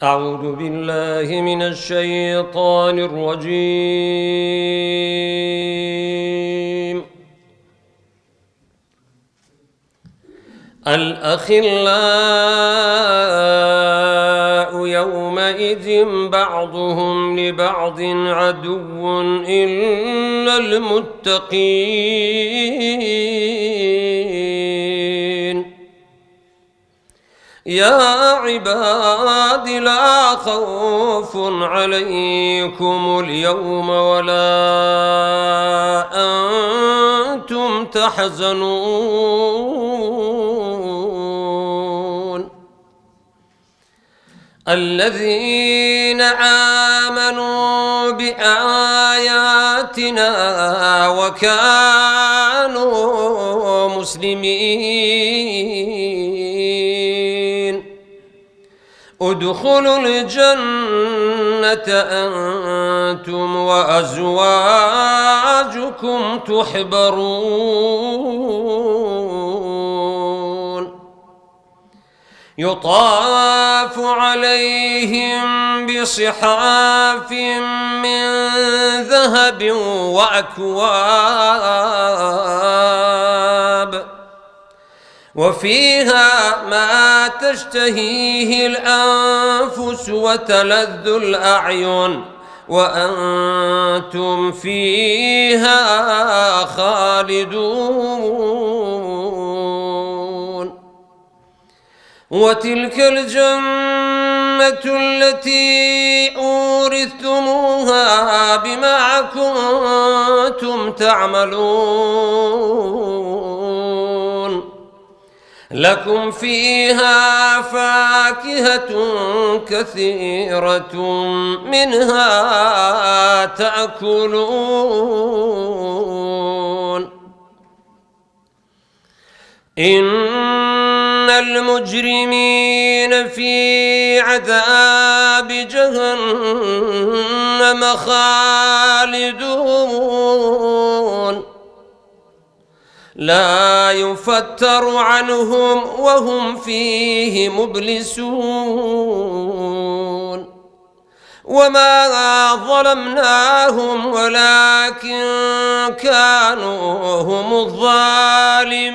أعوذ بالله من الشيطان الرجيم. الأخلاء يومئذ بعضهم لبعض عدو إلا المتقين. يا عباد لا خوف عليكم اليوم ولا أنتم تحزنون. الذين آمنوا بآياتنا وكانوا مسلمين ادخلوا الجنة أنتم وأزواجكم تحبرون. يطاف عليهم بصحاف من ذهب وأكواب وفيها ما تشتهيه الأنفس وتلذ الأعين وأنتم فيها خالدون. وتلك الجنة التي أورثتموها بما كنتم تعملون. لكم فيها فاكهة كثيرة منها تأكلون. إن المجرمين في عذاب جهنم خالدون لا يفتر عنهم وهم فيه مبلسون. وما ظلمناهم ولكن كانوا هم الظالمين.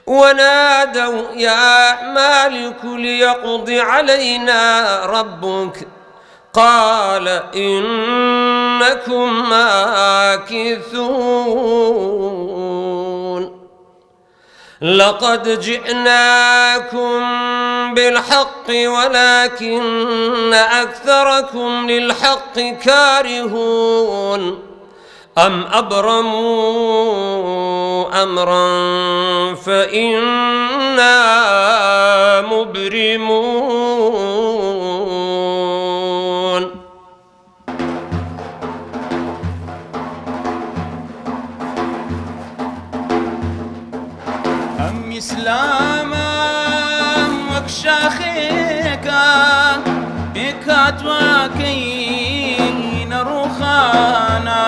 ونادوا يا مالك ليقض علينا ربك قال إنكم ماكثون. لقد جئناكم بالحق ولكن أكثركم للحق كارهون. أم أبرموا أمرا فإنا مبرمون. أم إسلاما وكشاخيكا بكات وكين روخانا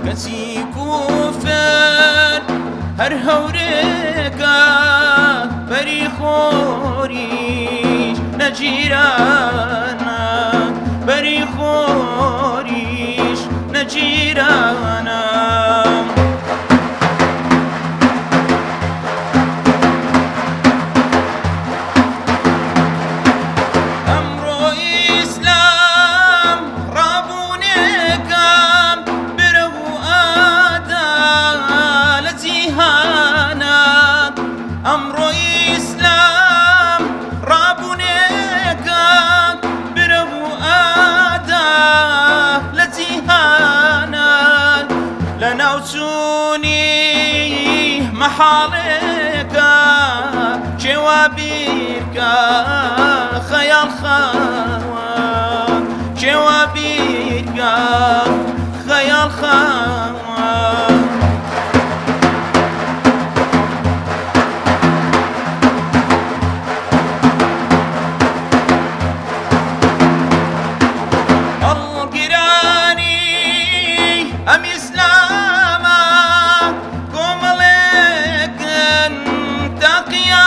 كسيكو فر هر هوريكا بريخوريش نجيرانا بريخوريش نجيرانا. لنوسوني محالك جوابيك خيال خوا جوابيك خيال خوا. أم إسلاما قوم لك تقيا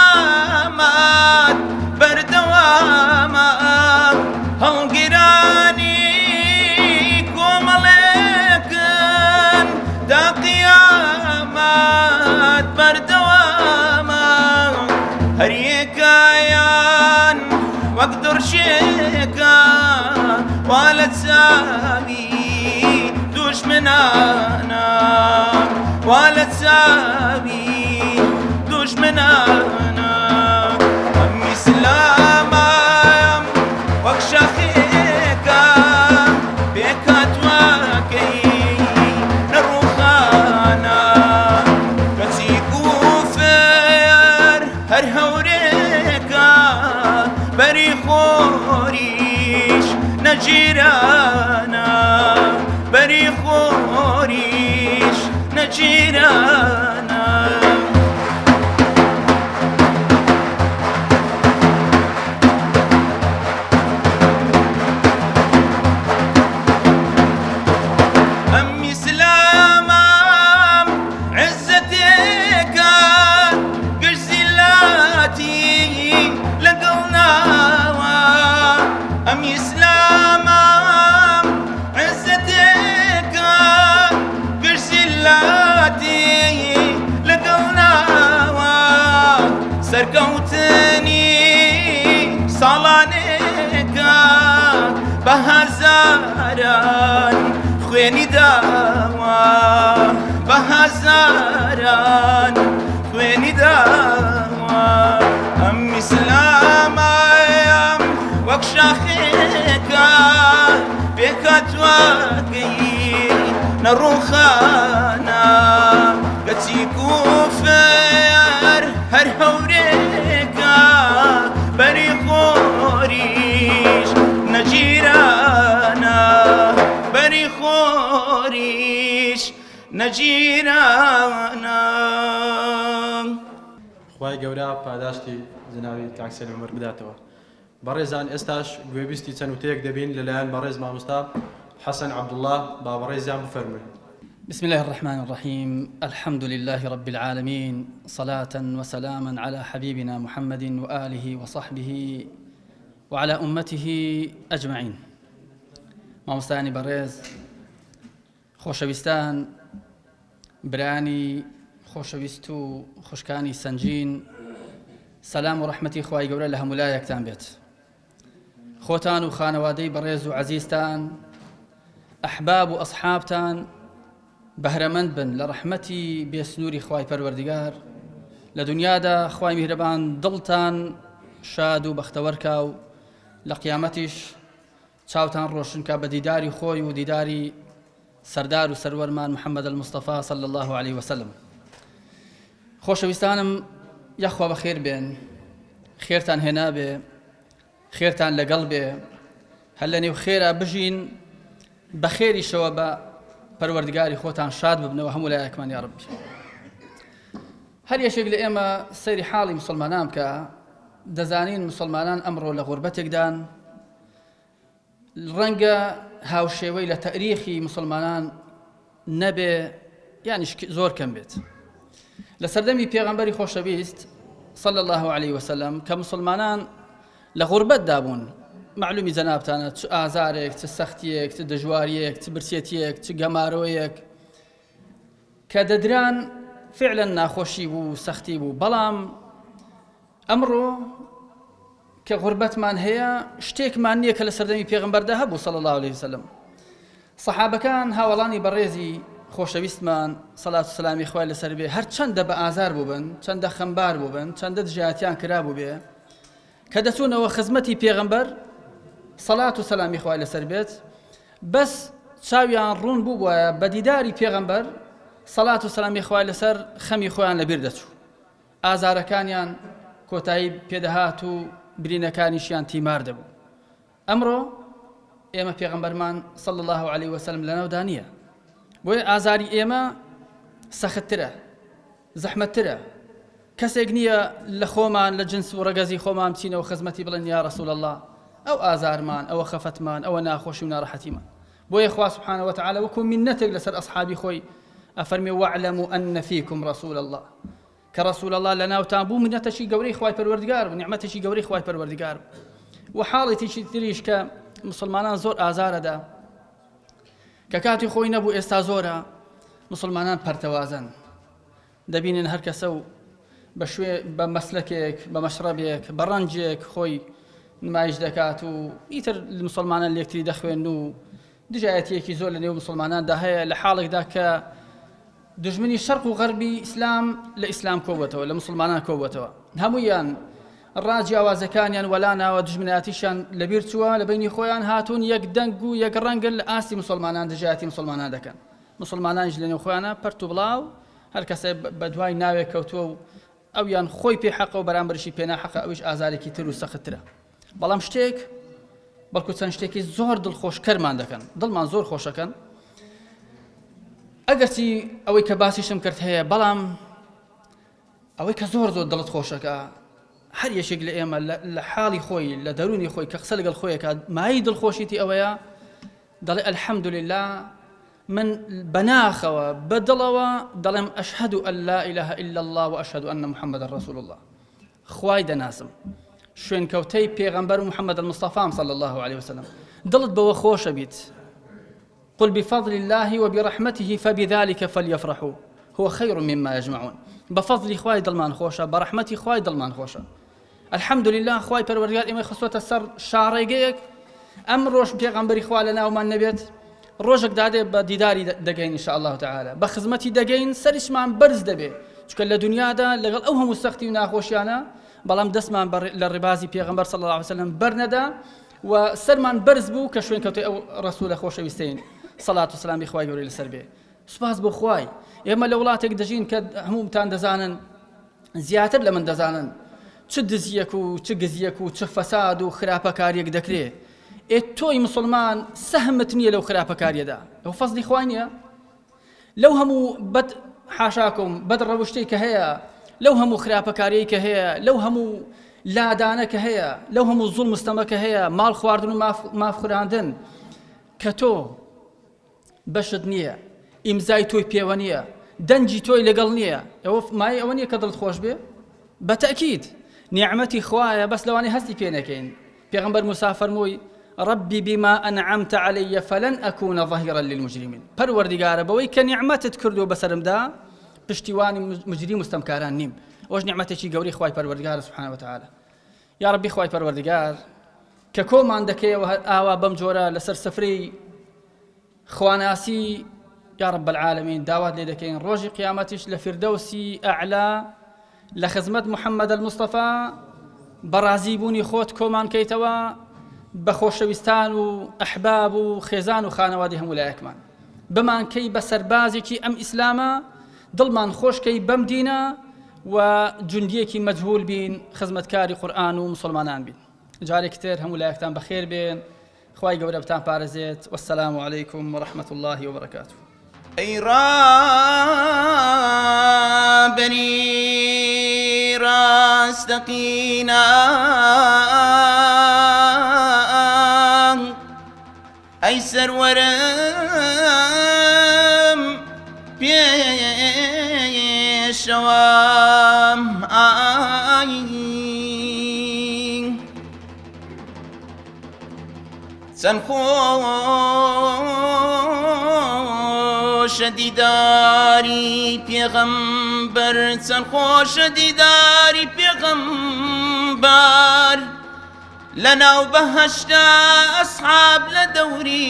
تساوي دشمنانا ولا تساوي دشمنانا أمي سلاما وكشاخيكا بيكات واكي نروخانا كتيكو فير هر هوريكا بري خوريش نجيرانا بري خوريش نجيرانا أمي سلاما عزتك قرزلاتي لقلناوا أمي سلاما عزتك قرزلاتي لقلناوا سرقوتني صالانك بهزاران خويني داوا بهزاران خويني داوا أمي سلاما وكشاخيكا بيكات واقي نروخانا قتيكو فير هر هوريكا بري خوريش نجيرانا بري خوريش نجيرانا. خوای گەورە پاداشتی جناوی تاکسێل عومەر بداتەوە. بەڕێزان ئێستاش گوێبیستی چەند وتەیەک دەبین لەلایەن بەڕێز مامۆستا حەسەن عەبدوڵڵا با بەڕێزیان بفەرمووین. بسم الله الرحمن الرحيم الحمد لله رب العالمين صلاة وسلاما على حبيبنا محمد وآله وصحبه وعلى أمته أجمعين. مامۆستایانی بەڕێز خۆشەویستان برانی خۆشەویست و خوشکانی سنجین سلام و ڕەحمەتی خوای گەورە لە هەمولایەکتان بێت. خۆتان و خانەوادەی بەڕێز و عەزیزتان ئەحباب و ئەصحابتان بەهرەمەند بن لە ڕەحمەتی بێسنووری خوای پەروەردگار لە دنیادا خوای میهرەبان دڵتان شاد و بەختەوەرکا و لە قیامەتیش چاوتان ڕۆشن کا بە دیداری خۆی و دیداری سەردار و سەروەرمان محەممەد المستەفا صلی الله عليه وسلم. خۆشەویستانم یەخوا بەخێر بێن، خێرتان هێنا بێ، خێرتان لەگەڵ بێ، هەر لە نێو خێرا بژین بە خێریشەوە بە پەروەردگاری خۆتان شاد ببنەوە هەموو لایەکمان یا ڕەبی. هەر یەشێک لە ئێمە سەیری حاڵی مسلمانان بکە دەزانین مسلمانان ئەمڕۆ لە غوربەتێکدان ڕەنگە هاوشێوەی لە تەریخی مسلمانان نەبێ یعنی زۆر کەم بێت. لە سەردەمی پێغەمبەری خۆشەویست صلی الله عليه وسلم کە مسلمانان لە غوربەتدا بوون معلومی جەنابتانە چ ئازارێک چ سەختیەک چ دژواریەک چ برسێتیەک چ گەمارۆیەک کە دەدران فعلا ناخۆشی بوو سەختی بوو. بەڵام ئەمڕۆ کە غوربەتمان هەیە شتێکمان نییە کە لە سەردەمی پێغەمبەردا هەبوو صلی الله عليه وسلم. سەحابەکان هاوڵانی بەڕێزی خۆشەویستمان سەڵات و سەلامی خوای لەسەر بێ هەر چەندە بە ئازار بووبن چەندە خەمبار بووبن چەندە دژایەتیان کرابوو بێ کە دەچوونەوە خزمەتی پێغەمبەر سەڵات و سەلامی خوای لەسەر بێت بەس چاویان ڕوون بوو بووە بە دیداری پێغەمبەر سەڵات و سەلامی خوای لەسەر خەمی خۆیان لەبیر دەچوو. ئازارەکانیان کۆتایی پێدەهات و برینەکانیشیان تیمار دەبوو. ئەمڕۆ ئێمە پێغەمبەرمان صلی الله عليه وسلم لەناودا نییە، بۆیە ئازاری ئێمە سەختترە زەحمەتترە. کەسێک نییە لە خۆمان لە جنس و ڕەگەزی خۆمان بچینەوە خزمەتی بڵێن یا رەسوول الله ئەو ئازارمان ئەوە خەفەتمان ئەوە ناخۆشی و ناڕەحەتیمان. بۆیە خوا سبحانه وتعالى وەکو منەتێک لەسەر ئەصحابی خۆی ئەفەرمێ واعلموا أن فيكم رسول الله کە رسول الله لەناوتان بوو منەتەشی گەورەی خوای پەروەردگار بوو نیعمەتێکی گەورەی خوای پەروەردگار بوو. و حاڵێکی تریش کە مسلمانان زۆر ئازارەدا کە کاتی خۆی نەبوو ئێستا زۆرە مسلمانان پەرتەوازن دەبینن هەر کەسە و بە مەسلەکێک بە مەشرەبێک بە ڕەنجێک خۆی نمایش دەکات و ئیتر مسلمانان لێکتری دەخوێن و دژایەتیەکی زۆر لە نێو مسلماناندا هەیە لە حاڵێکدا کە دژمنی شەرق و غەربی ئیسلام لە ئیسلام کۆبووەتەوە لە مسلمانان کۆبووەتەوە هەموویان ڕاجیاوازەکانیان وەلاناوە دژمنایەتیشان لەبیر چووە لە بینی خۆیان هاتوون یەک دەنگ و یەک ڕەنگن لە ئاستی مسلمانان دژایەتی مسلمانان دەکەن مسلمانانیش لە نێو خۆیانە پەرت و بڵاو هەر کەسێ بە دوای ناوێک کەوتووە و ئەویان خۆی پێ حەقە و بەرامبەرشی پێ ناحەقە ئەویش ئازارێکی تر و سەختترە بەڵام شتێک بەڵکو چەند شتێکی زۆر دڵخۆشکەرمان دەکەن دڵمان زۆر خۆشەکەن ئەگەرچی ئەوەی کە باسیشم کرد هەیە بەڵام ئەوەی کە زۆر زۆر دڵت خۆشەکە هەر یەشێک لە ئێمە لە حاڵی خۆی لە دەرونی خۆی کە قسە لەگەڵ خۆیەکە مای دڵخۆشیتی ئەوەیە دەڵێ الحەمدولله من بەناخەوە بەدڵەوە دەڵێم ئەشهەد ئەن لا إله إلا الله وأشهد أن محمد رسول الله خوای دەناسم شوێنکەوتەی پێغەمبەر محمد المصطفى صلى الله عليه وسلم دڵت بەوە خۆشە بیت قل بفضل الله وبرحمته فبذلك فليفرحوا هو خير مما يجمعون بفضل خوای دڵمان خۆشە بەرەحمەتی خوای دڵمان خۆشە الحمد لله خوای پەروەردگار ئێمە خستووەتە سەر شاڕێگەیەک ئەم ڕۆژ پێغەمبەری خوا لە ناومان نەبێت ڕۆژێک دادێ بە دیداری دەگەین ان شاء الله تعالى بە خزمەتی دەگەین سەریشمان بەرز دەبێ چونکە لە دنیادا لەگەڵ ئەو هەموو سەختی و ناخۆشیانە بەڵام دەستمان لە ڕێبازی پێغەمبەر صلی الله عليه وسلم بەرنەدا و سەرمان بەرز بوو کە شوێنکەوتەی ئەو ڕەسوولە خۆشەویستین صلات و سلامی خوای گەورەی لەسەر بێ سوپاس بۆ خوای ئێمە لە وڵاتێک دەژین کە هەمووتان دەزانن زیاتر لە من دەزانن چ دزیەک و چ گزیەک و چ فەساد و خراپەکاریەک دەکرێت تۆی مسلمان سەهمت نییە لەو خراپەکاریەدا ئەو فەزلی خوای نییە لەو هەموو بەد حاشاکەم بەد ڕەوشتەی کە هەیە لەو هەموو خراپەکاریەی کە هەیە لەو هەموو لادانە کە هەیە لەو هەموو زوڵم مستەمە کە هەیە ماڵ خواردن و مافخوراندن کە تۆ بەشت نییە ئیمزای تۆی پێوە نییە دەنجی تۆی لەگەڵ نییە ئەوە مای ئەوە نییە کە دڵت خۆش بێ بەتەکید نیعمەتی خوایە بەس لەوانەی هەستی پێ نەکەین پێغەمبەر موسی فەرمووی ربي بما أنعمت علي فلن أكون ظهيرا للمجرمين پروردگارە بەوەی کە نیعمەتت کردو بەسەرمدا پشتیوانی مجرم مستەمکاران نیم ئەوەش نیعمەتێکی گەورەی خوای پەروەردگارە سبحانه وتعالى یا ربی خوای پەروەردگار کە کۆمان دەکەیەوە ئاوا بەم جۆرە لەسەر سفرەی خواناسی یا رب العالمین داوات لێ دەکەین ڕۆژی قیامەتیش لە فردەوسی ئەعلا لە خزمەت محەممەد المصطفى بەڕازی بوونی خۆت کۆمان کەیتەوە بە خۆشەویستان و ئەحباب و خێزان و خانەوادی هەموو لایەکمان بمانکەی بە سەربازێکی ئەم ئیسلامە دڵمان خۆشکەی بەم دینە و جوندیەکی مەجهول بین خزمەتکاری قورئان و مسلمانان بین جارێکی تر هەموو لایەکتان بەخێر بێن خوای گەورە بتان پارێزێت والسلام علیکم ورحمة الله وبركاته أي رابني راستقينا أي سرورم بيشوام سنخوش دیداری پیغمبر سنخوش دیداری پیغمبر لنا وبهشت أصحاب لدوري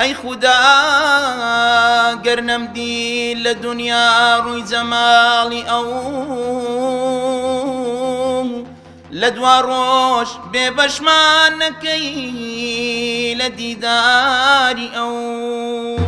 أي خدا قرنم دي لدنيا روي زمالي أو لدواروش ببشمان كي لديداري أو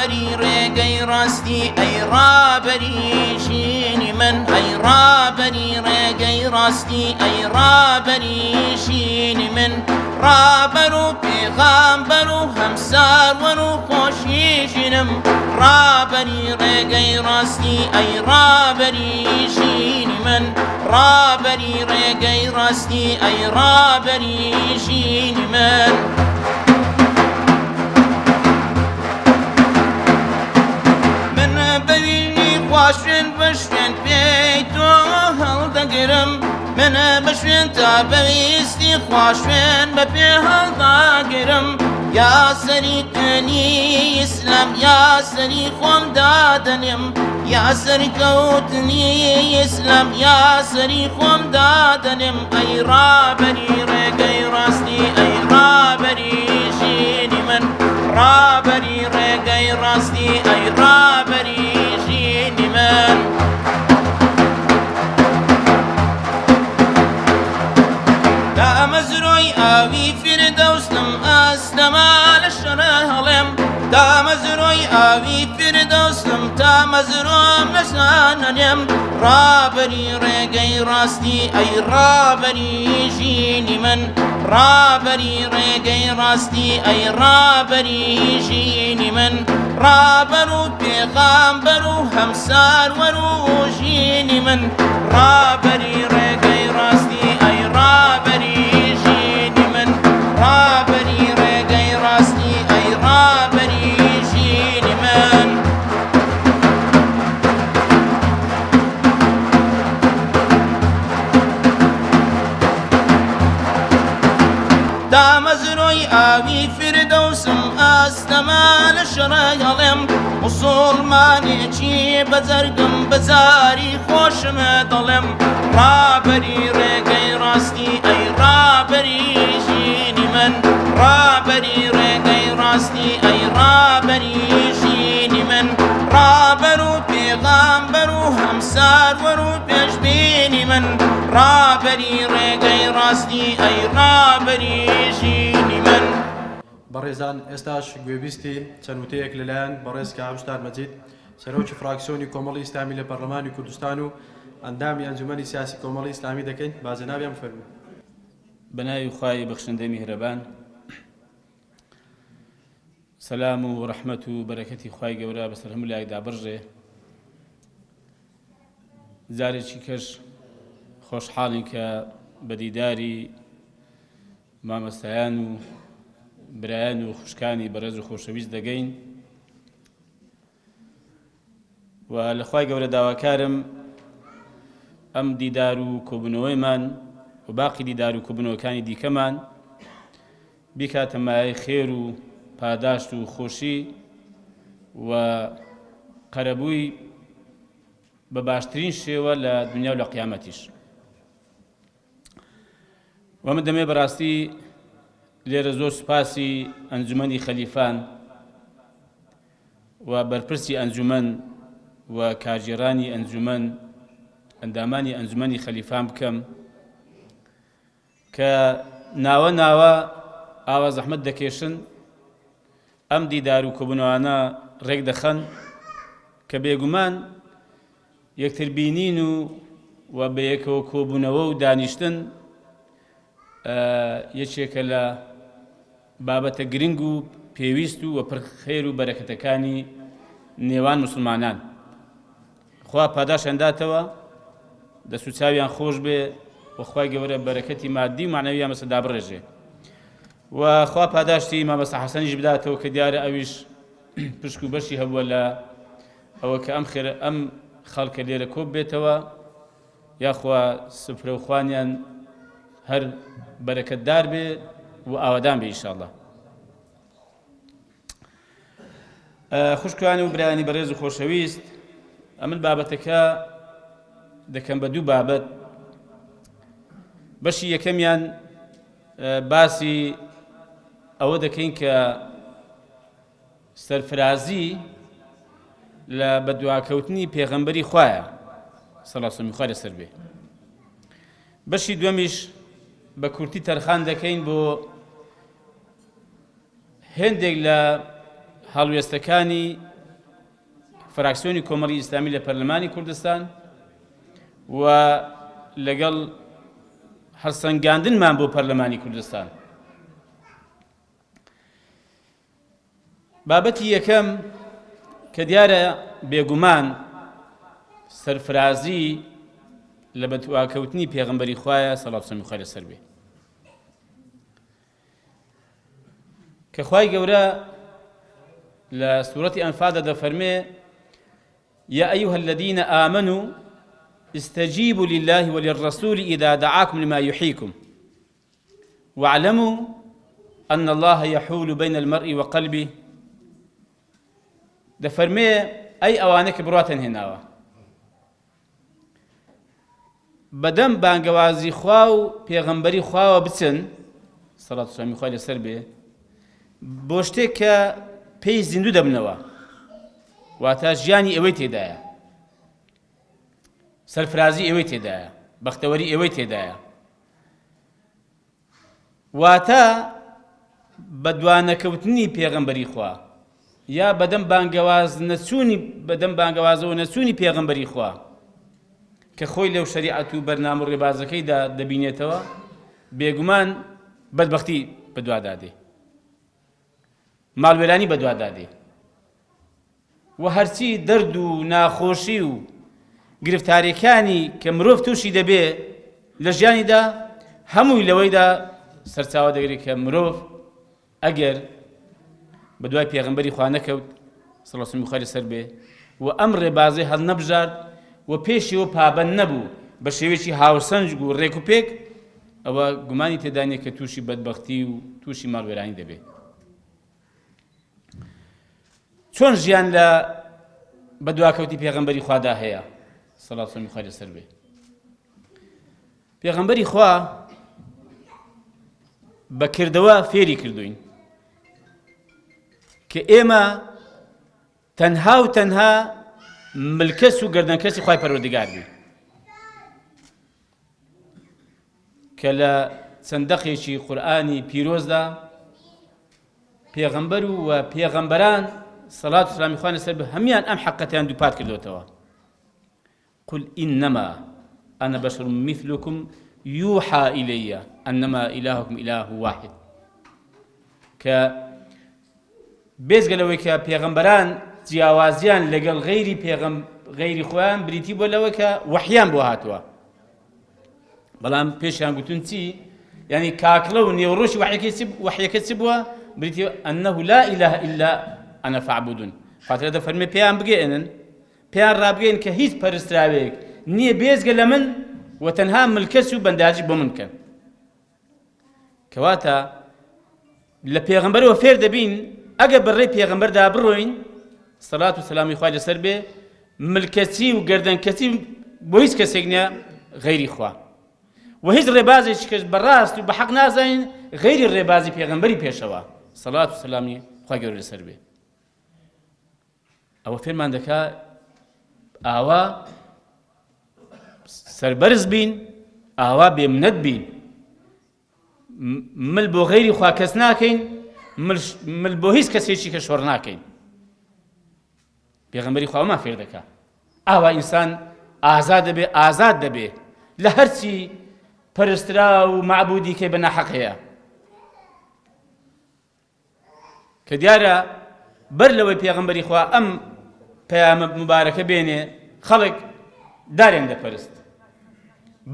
رابري ريقي راستي أي رابري شيني من أي رابري ريقي راستي أي رابري شيني من رابرو بيغامبرو همسار ونو خوشيشنم رابري ريقي راستي أي رابري شيني من رابري ريقي راستي أي رابري شيني من خواشوێن بەشوێن پێی تۆ هەڵدەگرم منە بەشوێن تا بەویستی خواشوێن بە پێ هەڵداگرم يا سريكني إسلام يا سري خوم دادنم يا سركوتني إسلام يا سري خوم دادنم أي رابري رقي راستي أي رابري جيني من رابري رقي راستي أي رابري جيني من دا مزروي آوي فردوسم أستمال الشرهلم دا مزروي آوي فردوسم تا مزروم نشاننم رابري رقي راستي أي رابري جيني من رابري رقي راستي أي رابري جيني من رابرو بيغامبرو همسار ورو جيني من رابري رقي راستي أي رابري جيني من رابري رقي راستي أي رابري جيني من دا مزروي آوي فردوسم أستمال الشريالم مسلماني چي بزرگم بزاري خوشم دلم رابري رقي راستي أي رابري جيني من رابري رقي راستي أي رابري جيني من رابرو بيغامبرو همسار ورو بيجبيني من رابري رقي راستي أي رابري جيني من بەڕێزان ئێستاش گوێبیستی چەند وتەیەک لەلایەن بەڕێز کاوشتار مەجید سەرۆکی فراکسیۆنی کۆمەڵی ئیسلامی لە پەرلەمانی کوردستان و ئەندامی ئەنجومەنی سیاسی کۆمەڵی ئیسلامی دەکەین بازناویان فەرموو. بەناوی خوای بەخشندەی میهرەبان سەلام و ڕەحمەت و بەرەکەتی خوای گەورە بەسەر هەموو لایەکدا بڕژێ. جارێکی کەش خۆشحاڵین کە بە دیداری مامەستایان و برایان و خوشکانی بەڕێز و خۆشەویست دەگەین و لە خوای گەورە داواکارم ئەم دیدار و کۆبوونەوەیمان و باقی دیدار و کۆبوونەوەکانی دیکەمان بیکاتە مایەی خێر و پاداشت و خۆشی و قەرەبووی بە باشترین شێوە لە دنیا و لە قیامەتیش. و من دەمێ بەڕاستی لێرە زۆر سوپاسی ئەنجومەنی خەلیفان و بەرپرسی ئەنجومەن و کارژێڕانی ئەنجومەن ئەندامانی ئەنجومەنی خەلیفان بکەم کە ناوە ناوە ئاوا زەحمەت دەکێشن ئەم دیدار و کۆبوونەوانە ڕێک دەخەن کە بێگومان یەکتر بینین و بە یەکەوە کۆبوونەوە و دانیشتن یەکێکە لە بابەتە گرنگ و پێویست و پڕ خێر و بەرەکەتەکانی نێوان موسڵمانان. خوا پاداشیان داتەوە دەسوچاویان خۆش بێ و خوای گەورە بەرەکەتی مادی و معنەویان بەسەردا بڕێژێ و خوا پاداشتی مامەستا حەسەنیش بداتەوە کە دیارە ئەویش پشک و بەشی هەبووە لە ئەوە کە ئەم خەڵکە لێرە کۆب بێتەوە یاخوا سفرە و خوانیان هەر بەرەکەتدار بێ و ئاوادان بێ ئینشاءڵڵا. خوشکوانی و برایانی بەڕێز و خۆشەویست، ئەمن بابەتەکە دەکەم بە دوو بابەت. بەشی یەکەمیان باسی ئەوە دەکەین کە سەرفرازی لە بەدواکەوتنی پێغەمبەری خوایە سەڵا سەمی خوا لەسەر بێ. بەشی دووەمیش بە کورتی تەرخان دەکەین بۆ هێندێک لە هەڵوێستەکانی فراکسیۆنی کۆمەڵی ئیسلامی لە پەرلەمانی کوردستان و لەگەڵ هەرسەنگاندنمان بۆ پەرلەمانی کوردستان. بابەتی یەکەم کە دیارە بێگومان سەرفرازی لە بەدواکەوتنی پێغەمبەری خوایە سەڵات و سەمی خوای لەسەر بێ کە خوای گەورە لە سوورەتی ئەنفالدا دەفەرمێ يا أيها الذين آمنوا استجيبوا لله وللرسول إذا دعاكم لما يحييكم واعلموا أن الله يحول بين المرء وقلبه دفرمي أي أوانك برواتن هناوا بدم بانگوازی خوا و پیغمبری خوا و بچن صلاة والسلام خواه لسر بێ بۆ شتێک کە پێی زیندوو دەبنەوە واتە ژیانی ئێوەی تێدایە سەرفرازی ئێوەی تێدایە بەختەوەری ئێوەی تێدایە واتە بە دوانەکەوتنی پێغەمبەری خوا یا بەدەم بانگەوازەوە نەچوونی پێغەمبەری خوا کە خۆی لەو شەریعەت و بەرنامە و ڕێبازەکەیدا دەبینێتەوە بێگومان بەدبەختی بەدوادادێ ماڵوێرانی بەدوادادێ و هەرچی دەرد و ناخۆشی و گرفتاریەکانی کە مرۆڤ تووشی دەبێ لە ژیانیدا هەمووی لەوەیدا سەرچاوە دەگرێت کە مرۆڤ ئەگەر بە دوای پێغەمبەری خوا نەکەوت سەڵ وسلم بخاری سەر بێ و ئەم ڕێبازەی هەڵ نەبژارد و پێشیەوە پابەند نەبوو بە شێوەیەکی هاوسەنج و ڕێک و پێک ئەوە گومانی تێدانێت کە تووشی بەدبەختی و تووشی ماڵوێرانی دەبێت چۆن ژیان لە بەدواکەوتی پێغەمبەری خوادا هەیە سەڵات وسلام بخاری سەر بێ پێغەمبەری خوا بەکردەوە فێری کردوین کە ئێمە تەنها و تەنها ملکەس و گەردەنکەسی خوای پەروەردگار بین کە لە چەندەقێکی قورئانی پیرۆزدا پێغەمبەر و پێغەمبەران سەڵات و سەلامی خوا لەسەر بێ هەمیان ئەم حەقەتیان دووپات کردوتەوە قل إنما أنا بشر مثلكم يوحى إلي أنما إلهكم إله واحد کە بێزگەلەوەی کە پێغەمبەران جیاوازیان لەگەڵ غەیری خۆیان بریتی بۆ لەوە کە وەحیان بۆ هاتووە بەڵام پێشیان گوتون چی یعنی کاکڵە و نێوڕۆشی وەحیەکە چی بووە بریتی أنه لا إله إلا أنا فاعبدون خاطر دەفەرمێ پێیان بگەێنن پێیان ڕابگەین کە هیچ پەرستراوێک نییە بێزگە لە من و تەنها ملکەس و بەنداجی بۆ من کەن کەواتە لە پێغەمبەرەوە فێر دەبین ئەگە بەڕێی پێغەمبەردا بڕۆین سەڵات و سەلامی خوای لەسەر بێ ملکەچی و گەردەنکەچی بۆ هیچ کەسێک نییە غەیری خوا و هیچ ڕێبازێکی کەس بەڕاست و بە حەق نازانین غەیری ڕێبازی پێغەمبەری پێشەوە سەڵات و سەلامی خوای گەورە لەسەر بێ ئەوە فێرمان دەکا ئاوا سەربەرز بین ئاوا بێمنەت بین مل بۆ غەیری خوا کەس ناکەین مل بۆ هیچ کەسێکی کە شۆڕ ناکەین پێغەمبەری خوامان فێر دەکا ئاوا ئینسان ئازاد دەبێ لە هەرچی پەرسترا و معبودی کە بە ناحەق هەیە کە دیارە بەر لەوەی پێغەمبەری خوا ئەم پەیامە مبارەکە بێنێ خەڵک داریان دەپەرست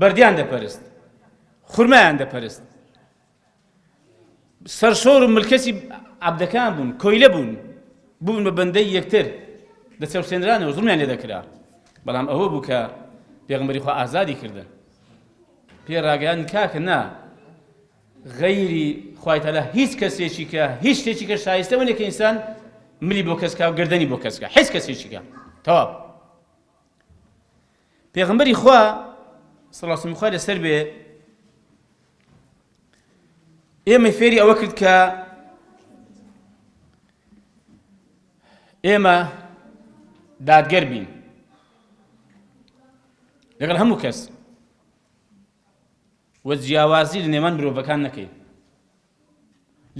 بەردیان دەپەرست خورمایان دەپەرست سەرشۆڕ و ملکەسی عەبدەکان بوون کۆیلە بوون بە بەندەی یەکتر دەچەوسێنرانەوە زوڵمیان لێ دەکرا بەڵام ئەوە بوو کە پێغەمبەری خوا ئازادی کردن پێ ڕاگەیان کاکە نا غەیری خوای تەعالا هیچ کەسێکی کە هیچ شتێکی کە شایستە وەنێ کە ئینسان ملی بۆ کەس کا و گردەنی بۆ کەس کا هیچ کەسێکی کە تەواو پێغەمبەری خوا سەڵ وسلم خوای لەسەر بێ ئێمە فێری ئەوە کرد کە ئێمە دادگەر بین لەگەڵ هەموو کەس و جیاوازی لە نێوان مرۆڤەکان نەکەین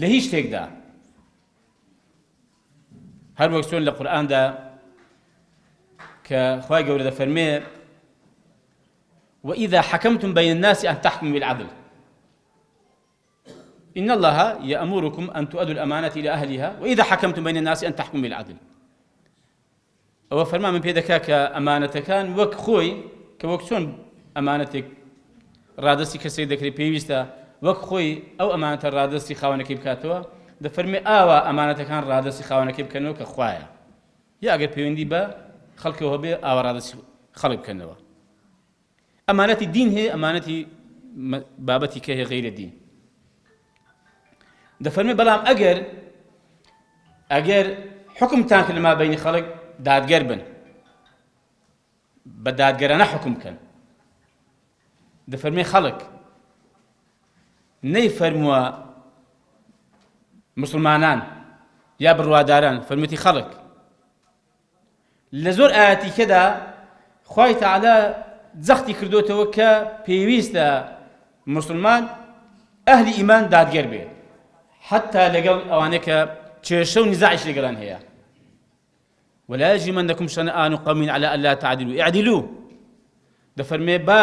لە هیچ شتێکدا هەر وەک چۆن لە قورئاندا کە خوای گەورە دەفەرمێ وإذا حكمتم بين الناس أن تحكموا بالعدل إن الله يأمركم أن تؤدوا الأمانة إلى أهلها وإذا حكمتم بين الناس أن تحكموا بالعدل أو فرما من بيدك كأمانة كان وك خوي كوك شون أمانتك رادسي كسيدك لبيويستا وك خوي أو أمانة رادسي خاونك بكاتوا ده فرمي آوا أمانة كان رادسي خاونك بكنو كخوايا يا أجر بيوندي با خلقه هو بي آوا رادسي خلق بكنوا أمانة الدين هي أمانة بابتي كهي غير الدين دەفەرمێ بەڵام ئەگەر حکمتان کرد لەما بەینی خەڵک دادگەر بن بە دادگەرانە حکم بکەن دەفەرمێ خەڵک نەیفەرمووە مسلمانان یا بڕواداران فەرموویەتی خەڵک لە زۆر ئاەتیکەدا خوای تەعالا جەختی کردوتەوە کە پێویستە مسلمان ئەهلی ئیمان دادگەر بێ حتا لەگەڵ ئەوانەیە کە کێشە و نیزاعیش لەگەڵان هەیە ولا يجرمنكم شنآن قوم على ألا تعدلوا اعدلوا دەفەرمێ با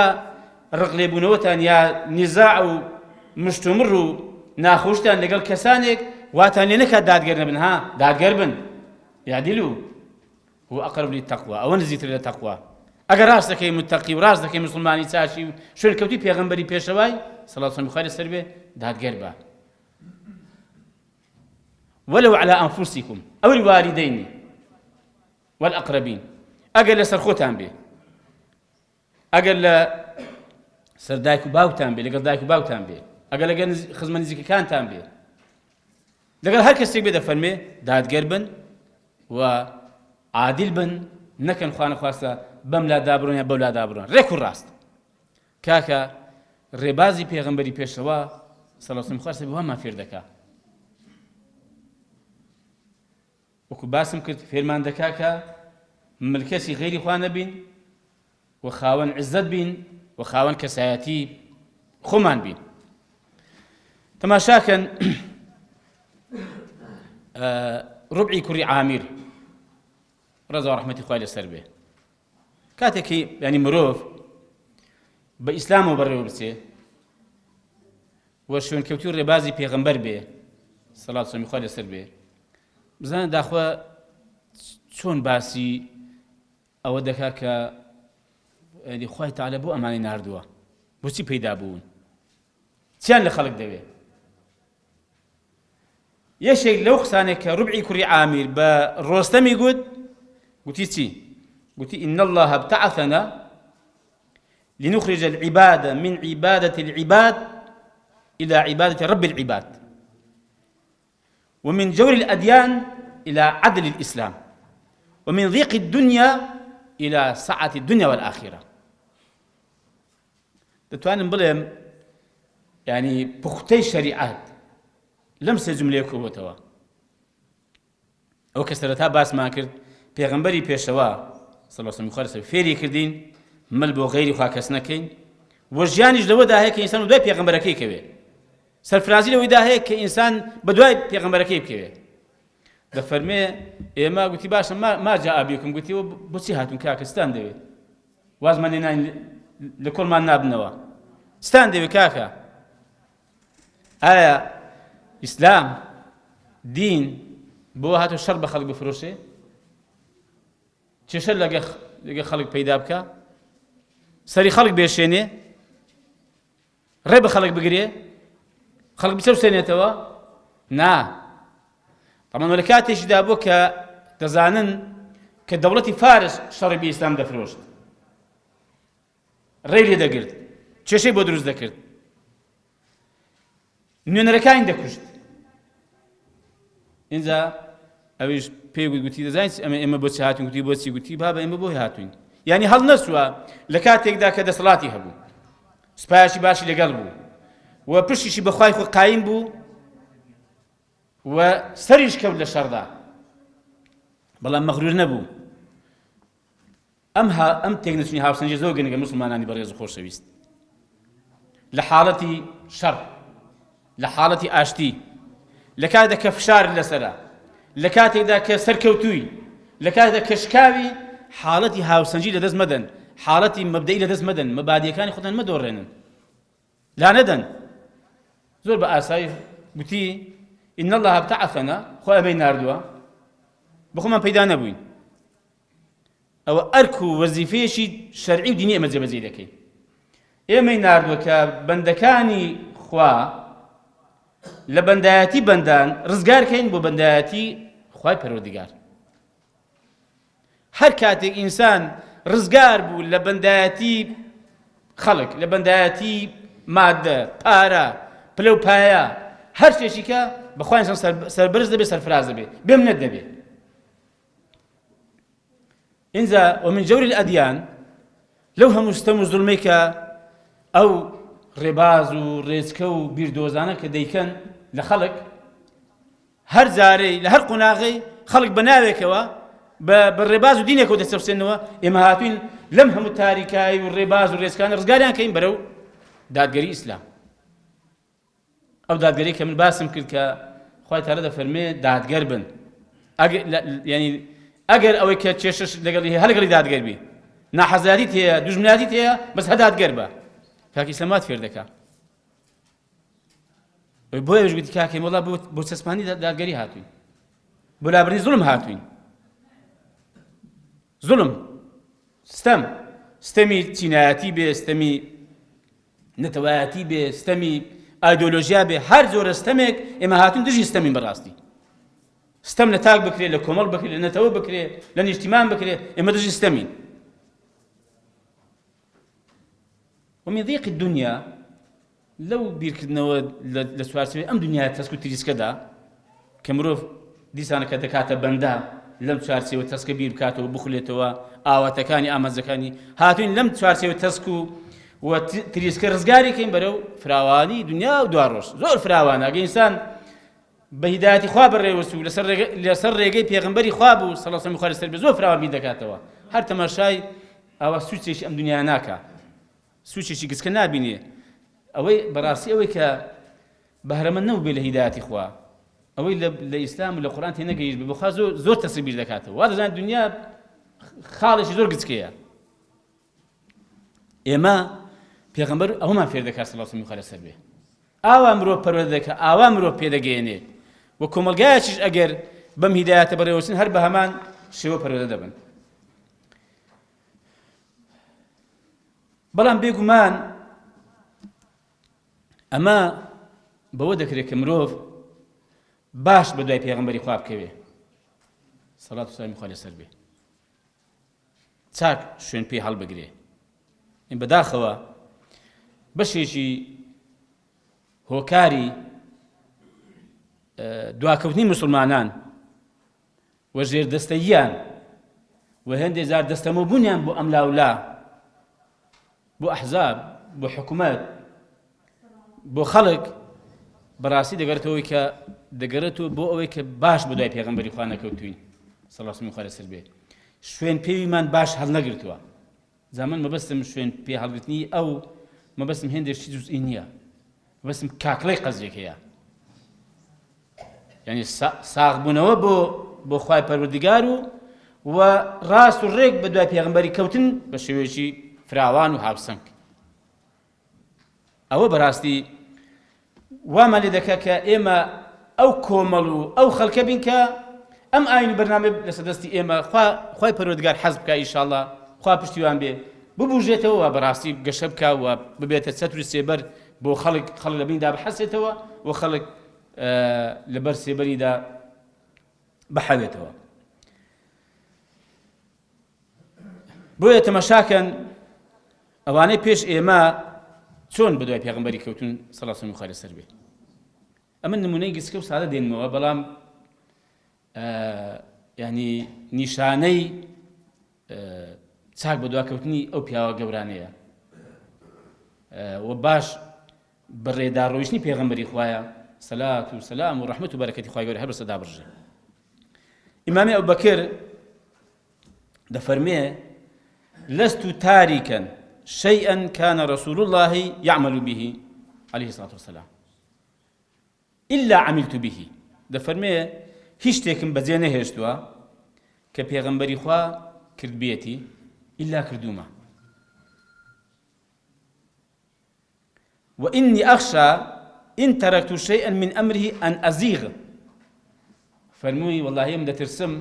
ڕقلێبوونەوەتان یا نیزاع و مشتومڕ و ناخۆشتان لەگەڵ کەسانێک واتان لێ نەکات دادگەر نەبن ها دادگەر بن اعدلوا هو أقرب للتقوى أو نزيد للتقوى ئەگەر ڕاست دەکەی متەقی و ڕاست دەکەی مسلمانی چاشی و شوێنکەوتی پێغەمبەری پێشەوای سەڵات وسەلام خوای لەسەر بێ دادگەر بە ولو على أنفسكم أو الوالدين والأقربين أجل سرخوتان به أجل سردايك باوتان به لقد دايك باوتان به أجل خزمني زكي كان تان به لقد هركس تيجي بده فرمي داد قربن وعادل بن نكن خوانا خواسته بملا دابرون يا بولا دابرون ريكو راست كاكا ربازي پیغمبري پیشوا صلى الله عليه وسلم خواسته بها ما فيردكا وەکو باسم کرد فێرمان دەکا کە ملکەسی غەیری خوا نەبین و خاوەن عزت بین و خاوەن کەسایەتی خۆمان بین تەماشاکەن ڕوبعی کوڕی عامیر ڕەزا و ڕەحمەتی خوای لەسەر بێ کاتێکی ینی مرۆڤ بە ئیسلامەوە بەڕێوە بچێ و شوێنکەوتی و ڕێبازی پێغەمبەر بێ سەڵات و سەلامی خوای لەسەر بێ بزانە داخوا چۆن باسی ئەوە دەکا کە خوای تەعالا بۆ ئەمانەی ناردووە بۆچی پەیدا بوون چیان لە خەڵک دەوێ یەشێک لەو قسانێک کە ڕوبعی کوڕی عامیر بە ڕۆستەمی گوتی چی؟ گوتی إن الله ابتعثنا لنخرج العباد من عبادة العباد إلى عبادة رب العباد ومن جور الأديان إلى عدل الإسلام ومن ضيق الدنيا إلى سعة الدنيا والآخرة دەتوانم بڵێم يعني پوختەی شریعەت لەم سێ جملەیە کۆبووەتەوە ئەو کە سەرەتا باسمان کرد پێغەمبەری پێشەوا صلی الله علیه و سلم فێری کردین مل بۆ غەیری خوا کەس نەکەین و ژیانیش لەوەدا هەیە کە ئینسان دوای پێغەمبەرەکەی کەوێ سەرفرازی لەوەیدا هەیە کە ئینسان بە دوای پێغەمبەرەکەی بکەوێ دەفەرمێ ئێمە گوتی باشە ما جاء بكم گوتی بۆچی هاتون کاکە ستان دەوێ وازمان لێنانی لە کۆڵمان نابنەوە ستان دەوێ کاکە ئایا ئیسلام دین بۆ هاتو شەڕ بە خەڵک بفرۆشێ چێشە لەگە خەڵک پەیدا بکە سەری خەڵک بێشێنێ ڕێ بە خەڵک بگرێ خەڵک بچەوسێنێتەوە نا طبعا لە کاتێکیدا بوو کە دەزانن کە دەوڵەتی فارس شەڕی بە ئیسلام دەفرۆشت ڕێی لێ دەگرت کێشەی بۆ دروست دەکرد نوێنەرەکانی دەکوشت اینجا ئەویش پێی گوتی دەزانیت ئێمە بۆچی هاتوین گوتی بۆچی گوتی بابە ئێمە بۆی هاتوین یعنی هەڵ نەسووە لە کاتێکدا کە دەسەڵاتی هەبوو سوپایشی باشی لەگەڵ بوو و پشتیشی بەخوای خۆ قایم بوو و سەریش کەوت لە شەڕدا بەڵام مەغرور نەبوو ئەم تێکنەچوونی هاوسەنجی زۆر گەنگە مسلمانانی بەڕێز و خۆشەویست لە حاڵەتی شەڕ لە حاڵەتی ئاشتی لە کاتێکدا کە فشار لەسەرە لە کاتێکدا کە سەرکەوتووی لە کاتێکدا کە شکاوی حاڵەتی هاوسەنجی لەدەست مەدەن حاڵەتی مەبدەئی لەدەست مەدەن مەبادیەکانی خۆتان مەدۆڕێنن لا نەدەن زۆر بە ئاسایی گوتی إن الله ابتعثنا خۆ ئەمەی ناردووە بخۆمان پەیدا نەبووین ئەوە ئەرک و وەزیفەیەکی شەرعی و دینی ئێمە جێبەجێ دەکەین ئێمەی ناردووە کە بەندەکانی خوا لە بەندایەتی بەندان ڕزگارکەین بۆ بەندایەتی خوای پەروەردیگار هەر کاتێک ئینسان ڕزگار بوو لە بەندایەتی خەڵک لە بەندایەتی مادە پارە پلە و پایە هەر شتێکی کە بەخوای سەربەرز دەبێ سەرفراز دەبێ بێمنەت دەبێ ئینجا ومن جەوری الئەدیان لەو هەموو ستەم و زوڵمەی کە ئەو ڕێباز و ڕێچکە و بیردۆزانە کە دەیکەن لە خەڵک هەر جارەی لە هەر قوناغی خەڵک بە ناوێکەوە بە ڕێباز و دینێکەوە دەسەپسێنەوە ئێمە هاتوین لەم هەموو تاریکایی و ڕێباز و ڕێچکانە ڕزگاریان کەین بەرەو دادگەری ئیسلام ئەو دادگەری کە من باسم کرد کە خوای تەعالی دەفەرمێ دادگەر بن ینی ئەگەر ئەوەی کە کێشەش لەگەڵی هەیە لەگەڵی دادگەر بی ناحەزاریت هەیە دوژمنایەتیت هەیە بەس هە دادگەر بە کاکی ئیسلامات فێر دەکا بۆیە گوتی کاکەم وەڵا بۆ چەسپانی دادگەری هاتووین بۆ لابردنی زوڵم هاتووین زوڵم ستەمی چینایەتی بێ ستەمی نەتەوایەتی بێ ستەمی ئایدۆلۆژیا بێ هەر جۆرە ستەمێک ئێمە هاتوون دژی ستەمین بەڕاستی ستەم لە تاک بکرێ لە کۆمەڵ بکرێ لە نەتەوە بکرێ لە نیشتیمان بکرێ ئێمە دژی ستەمین ومن ضيق الدنيا لو بیرکردنەوە لە سوارچەوەی ئەم دنیای تەسک و تریسکەدا کە مرۆڤ دیسانەکە دەکاتە بەندا لەم چوارچێوە تەسکە بیر بکاتەوە بخولێتەوە ئاواتەکانی ئامانجەکانی هاتوین لەم چوارچێوە تەسک و تریسکە ڕزگاریکەین بەرەو فراوانی دنیا و دواڕۆژ زۆر فراوانە ئەگە ئینسان بە هیدایەتی خوا بەڕێوەست و لەسەر ڕێگەی پێغەمبەری خوا بوو صلی الله علیه و سلم زۆر فراوان بیر دەکاتەوە هەر تەماشای ئاوا سوچێکی ئەم دنیا ناکە سوچێکی گچکە نابینێ ئەوەی بەڕاستی ئەوەی کە بەهرەمەند نەبوو لە هیدایەتی خوا ئەوەی لە ئیسلام و لە قورئان تێنەگەیشت بێ بەخوا زۆر تەسک بیر دەکاتەوە وا دەزانێت دنیا خاڵێکی زۆر گچکەیە ئێمە پێغەمبەر ئەومان فێر دەکات صلی الله علیه و سلم بێ ئاوا مرۆڤ پەروەردە دەکات ئاوا مرۆڤ پێدەگەیەنێ و کۆمەلگایەکیش ئەگەر بەم هیدایەتە بەڕێوەچن هەر بە هەمان شێوە پەروەردە دەبن بەڵام بێگومان ئەمە بەوە دەکرێت کە مرۆڤ باش بە دوای پێغەمبەری خوا بکەوێ سەڵات و سەلامی خوا لەسەر بێ چاک شوێن پێی هەڵبگرێ ئین بەداخەوە بەشێکی هۆکاری دواکەوتنی موسڵمانان و ژێردەستەییان و هەندێک جار دەستەمەبوونیان بۆ ئەم لاولا بۆ ئەحزاب بۆ حکوومەت بۆ خەڵک بەڕاستی دەگەڕێتەوەی کە دەگەڕێتەوە بۆ ئەوەی کە باش بە دوای پێغەمبەری خوا نەکەوتوین صلی الله علیه و سلم بێ شوێن پێویمان باش هەڵ نەگرتووە زامان مەبەستم شوێن پێ هەڵگرتنی ئەو مەبەستم هێندێکی جوزئی نییە مەبەستم کاکڵەی قەزێک هەیە یعنی ساغبوونەوە بۆ خوای پەروەردگار و ڕاست و ڕێک بە دوای پێغەمبەری کەوتن بە شێوەیەکی فراوان و هاوسەنگ ئەوە بەڕاستی وامان لێ دەکات کە ئێمە ئەو کۆمەڵ و ئەو خەڵکە بین کە ئەم ئاین و بەرنامە لەسەر دەستی ئێمە خوای پەروەردگار حەز بکە ئینشاءڵڵا خوا پشتیوان بێ ببوژێتەوە بەڕاستی گەشە بکە و ببێتە چەتر و سێبەر بۆ خەڵک لە بیندا بحەسێتەوە و خەڵک لەبەر سێبەریدا بەحەوێتەوە بۆیە تەماشاکەن ئەوانەی پێش ئێمە چۆن بە دوای پێغەمبەری کەوتون صلی الله علیه و سلم لەسەر بێ ئەمە نمونەی گچکە و سادە دێنمەوە بەڵام ینی نیشانەی چاک بە دواکەوتنی ئەو پیاوە گەورانەیە و باش بەڕێداڕۆیشتنی پێغەمبەری خوایە سەلات و سەلام و ڕەحمەت و بەرەکەتی خوای گەورە هەر بەسەر دابڕژێ ئیمامی ئەبوبەکر دەفەرمێ لست تاركا شيئا كان رسول الله يعمل به عليه الصلاة والسلام إلا عملت به دەفەرمێ هیچ شتێکم بەجێ نەهێشتووە کە پێغەمبەری خوا کردبێتی إلا کردومە وإني أخشى إن تركت شيئا من أمره أن أزيغ فەرمووی والله من دەترسم